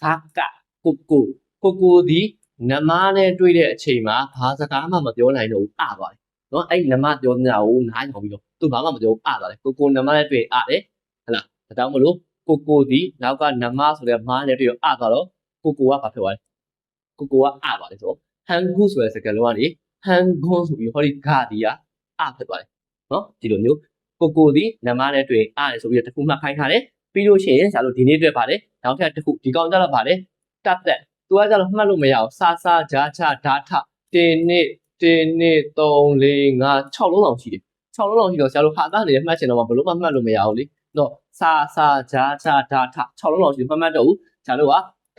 ဂါကကိုဒီနမနဲ့တွေ့တဲ့အချိန်မှာဘာစကားမှမပြောနိုင်တော့ဘူးအားပါတယ်เนาะအဲ့နမပြောနေတာကိုနားထောင်ပြီးတော့သူဘာမှမပြောအားပါတယ်ကိုနမနဲ့တွေ့အားတယ်ဟလားဒါကြောင့်မလို့ကိုဒီနောက်ကနမဆိုတဲ့မားနဲ့တွေ့တော့အားသွားတော့ကိုကဘာဖြစ်သွားလဲကိုကအားပါတယ်ဆိုတော့ဟန်ဂူဆိုတဲ့စကားလုံးကနေဟန်ဂွန်ဆိုပြီးဟောဒီဂါဒီကအားဖြစ်သွားတယ်เนาะဒီလိုမျိုးကိုဒီနမနဲ့တွေ့အားတယ်ဆိုပြီးတော့တစ်ခုမှတ်ခိုင်းထားတယ်ပြီးလို့ရှိရင်ဆရာတို့ဒီနေ့တွေ့ပါတယ်နောက်ထပ်တစ်ခုဒီကောင်ကြတော့ပါတယ်တက်သူကကြတော့မှတ်လို့မရအောင်စာဂျာချဓာထ1 2 3 4 5 6လုံးလောက်ရှိတယ်6လုံးလောက်ရှိတော့ဆရာတို့ဟာသားနေမှတ်ချင်တော့ဘယ်လို့မှမှတ်လို့မရအောင်လေတော့စာဂျာချဓာထ6လုံးလောက်ရှိမှတ်တော့ဘူးဆရာတို့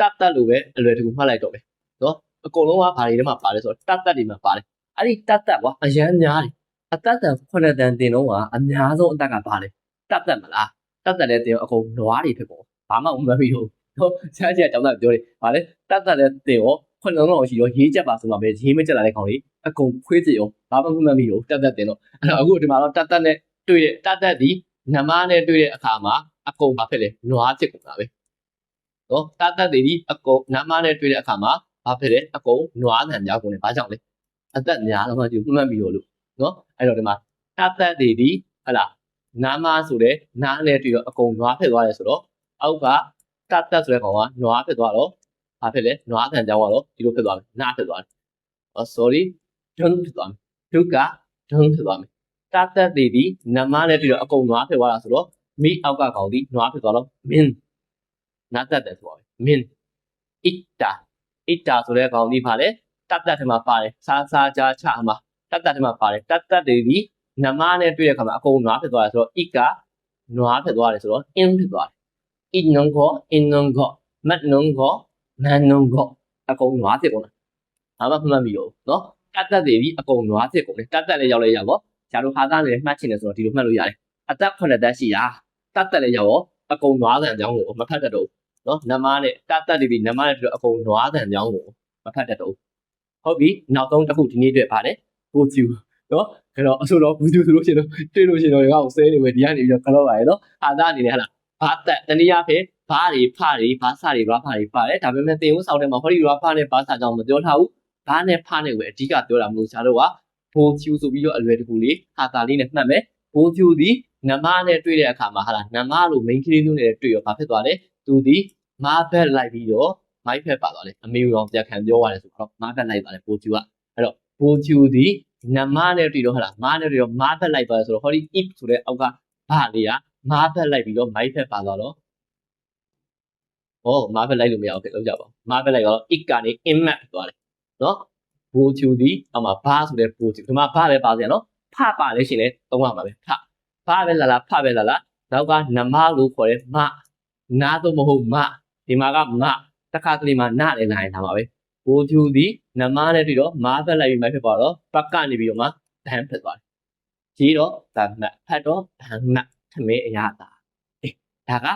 ကတက်လို့ပဲအလွယ်တကူမှတ်လိုက်တော့ပဲနော်အကုန်လုံးကဘာတွေထဲမှာပါတယ်ဆိုတော့တက်တွေမှာပါတယ်အဲ့ဒီတက်ကွာအရန်များတယ်အတက်9တန်တင်တော့ကအများဆုံးအတက်ကဘာလဲတက်မလားတက်လည်းတင်အကုန်နွားတွေဖြစ်ပေါ်ဘာမှမပြီးဘူးနော်ဆရာကြီးကတောင်းတာပြောတယ်ဗာလေတက်လည်းတင်ရောခွန်းလုံးလောက်ရှိရောရေးချက်ပါဆိုတော့ပဲရေးမချက်လာတဲ့ကောင်လေးအကုန်ခွေးစစ်ရောဘာမှမပြီးဘူးတက်တင်တော့အဲ့တော့အခုဒီမှာတော့တက်နဲ့တွေ့တဲ့တက်ဒီနမနဲ့တွေ့တဲ့အခါမှာအကုန်ဘာဖြစ်လဲနွားဖြစ်ကုန်တာပဲနော်တက်တွေဒီအကုန်နမနဲ့တွေ့တဲ့အခါမှာဘာဖြစ်လဲအကုန်နွားငံကြောက်ကုန်တယ်ဘာကြောင့်လဲအသက်များတော့မှဒီမှတ်ပြီးလို့နော်အဲ့တော့ဒီမှာတက်တွေဒီဟလာနာမဆိုတဲ့နားနဲ့တွေ့တော့အကုန်နွားဖြစ်သွားတယ်ဆိုတော့အောက်ကတက်ဆိုတဲ့ကောင်ကနွားဖြစ်သွားတော့ဘာဖြစ်လဲနွားခံကြောင်းကတော့ဒီလိုဖြစ်သွားမယ်နားဖြစ်သွားတယ်sorry ဒုံဖြစ်သွားမယ်ဒုကဒုံဖြစ်သွားမယ်တက်ဒီနမနဲ့တွေ့တော့အကုန်နွားဖြစ်သွားတာဆိုတော့မိအောက်ကကောင်ဒီနွားဖြစ်သွားတော့ min နားတက်တယ်ဆိုပါပဲ min itta ဆိုတဲ့ကောင်ဒီဘာလဲတက်ထဲမှာပါတယ်စာဂျာချမှာတက်ထဲမှာပါတယ်တက်ဒီနမနဲ့တွေ့တဲ့အခါမှာအကုန်နွားဖြစ်သွားတယ်ဆိုတော့ it ကနွားဖြစ်သွားတယ်ဆိုတော့ in ဖြစ်သွားတယ်in nung go mat nung go man nung go အကုန်နွားဖြစ်ကုန်တာဘာမှမှတ်မိရောနော်တက်တွေဒီအကုန်နွားဖြစ်ကုန်တယ်တက်လည်းရောက်လဲရောက်ပေါ့ဆရာတို့ဟာသားလည်းမှတ်ချင်တယ်ဆိုတော့ဒီလိုမှတ်လို့ရတယ်အသက်9တက်ရှိတာတက်လည်းရောက်ရောအကုန်နွားဆန်ကြောင်းကိုမဖတ်တတ်တော့နော်နမနဲ့တက်တွေဒီနမနဲ့ပြီးတော့အကုန်နွားဆန်ကြောင်းကိုမဖတ်တတ်တော့ဟုတ်ပြီနောက်ဆုံးတစ်ခုဒီနေ့တွေ့ပါတယ် ပိုကျူနော်အဲ့တော့အဆိုတော့ဘူးကျူဆိုလို့ရှိရင်တွေ့လို့ရှိရင်တော့ငါ့ကိုဆဲနေပဲဒီကနေပြီးတော့ခလောက်ပါရဲ့နော်ဟာသားအနေနဲ့ဟလာဘာတက်တနည်းအားဖြင့်ဘာတွေဖတွေဘာစတွေဘာဖတွေပါတယ်ဒါပေမဲ့တင်ဦးဆောင်တဲ့မှာဟောဒီရာဖနဲ့ဘာစကြောင့်မပြောထားဘူးဘာနဲ့ဖနဲ့ပဲအဓိကပြောတာမလို့ဆရာတို့ကဘိုးကျူဆိုပြီးတော့အလွယ်တကူလေးဟာသားလေးနဲ့မှတ်မယ်ဘိုးကျူဒီနမနဲ့တွေ့တဲ့အခါမှာဟာလားနမလို့ main ကလေးမျိုးနဲ့တွေ့ရောဘာဖြစ်သွားလဲသူဒီမားဘက်လိုက်ပြီးတော့မိုက်ဖက်ပါသွားတယ်အမေတော်ပြန်ခံပြောရတယ်ဆိုတော့မားဘက်လိုက်သွားတယ်ဘိုးကျူကအဲ့တော့ဘိုးကျူဒီနမနဲ့တွေ့တော့ဟာလားမားနဲ့တွေ့တော့မားဘက်လိုက်သွားတယ်ဆိုတော့ဟောဒီ if ဆိုတဲ့အောက်ကဘာလေးကမားဘက်လိုက်ပြီးတော့မိုက်ဖက်ပါသွားတော့မားဘက်လိုက်လို့မရဘူးလောက်ကြပါမားဘက်လိုက်တော့ if ကနေ impact သွားတယ်နော်ဘိုးကျူဒီအောက်မှာဘာဆိုတဲ့ဘိုးကျူဒီမှာဘာပဲပါစရာနော်ဖပါလဲရှင်လဲသုံးရမှာပဲဖပဲလာလာဖပဲလာလာနောက်ကနမလို့ခေါ်တဲ့မနာတော့မဟုတ်မဒီမှာကမတခါကလေးမှာနာလည်းနိုင်တာပါပဲဘိုးကျူဒီနမနဲ့တွေ့တော့မားဘက်လိုက်ပြီးမိုက်ဖြစ်သွားတော့ပတ်ကနေပြီးတော့မှဘန်းဖြစ်သွားတယ်ကြီးတော့ဗန်မတ်ဖတ်တော့ဘန်းမတ်ထမင်းအရသာဒါက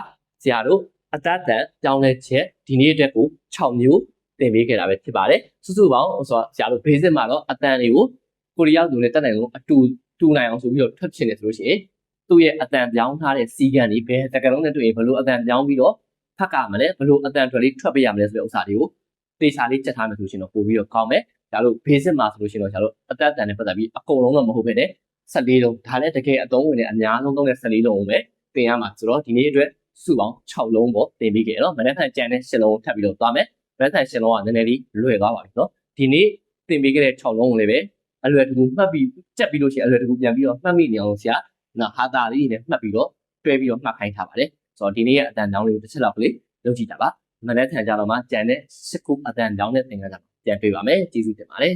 ဆရာတို့အတတ်တန်ကြောင်းလဲချက်ဒီနေ့အတွက်ကို6မျိုးသင်ပေးခဲ့တာပဲဖြစ်ပါတယ်စုစုပေါင်းဆိုဆရာတို့ basic မှာတော့အတန်တွေကိုကိုရီးယားလူနဲ့တက်နိုင်လို့အတူနိုင်အောင်ဆိုပြီးတော့ထွက်ချင်တယ်ဆိုလို့ရှိရင်သူ့ရဲ့အတန်ပြောင်းထားတဲ့စီးကန်တွေဘယ်တကယ်လုံးနဲ့တွေ့ရင်ဘယ်လိုအတန်ပြောင်းပြီးတော့ဖတ်ကမလဲဘယ်လိုအတန်ထွက်လေးထွက်ပေးရမလဲဆိုတဲ့ဥစ္စာတွေကိုသေချာလေးချက်ထားမယ်ဆိုရှင်တော့ပို့ပြီးတော့ကောင်းမယ်ဒါလို့ basic မှာဆိုလို့ရှိရင်တော့ကျွန်တော်တို့အတတ်တန်နဲ့ပတ်သက်ပြီးအကုန်လုံးတော့မဟုတ်ဘဲနဲ့14လုံးဒါလည်းတကယ်အသုံးဝင်တဲ့အများဆုံးသုံးတဲ့14လုံးကိုပဲသင်ရမှာဆိုတော့ဒီနေ့အတွက်စုပေါင်း6လုံးပေါ့သင်ပြီးခဲ့တော့မနေ့ကကျန်တဲ့7လုံးကိုထပ်ပြီးတော့သွားမယ်မနေ့က7လုံးကနည်းနည်းလေးလွယ်သွားပါပြီနော်ဒီနေ့သင်ပြီးခဲ့တဲ့6လုံးကိုလည်းပဲအလွယ်တကူမှတ်ပြီးကြက်ပြီးလို့ရှိရင်အလွယ်တကူပြန်ပြီးတော့မှတ်မိနေအောင်ဆရာနော်ဟာတာလေးနဲ့မှတ်ပြီးတော့တွဲပြီးတော့မှတ်ခိုင်းထားပါတယ်ဆိုတော့ဒီနေ့ရဲ့အတန်တောင်းလေးကိုတစ်ချက်လောက်ကလေးလုပ်ကြည့်တာပါမနေ့ကကြတော့မှကျန်တဲ့7ခုအတန်တောင်းတဲ့သင်ခန်းစာပြန်တွေ့ပါမယ်ကျေးဇူးတင်ပါတယ်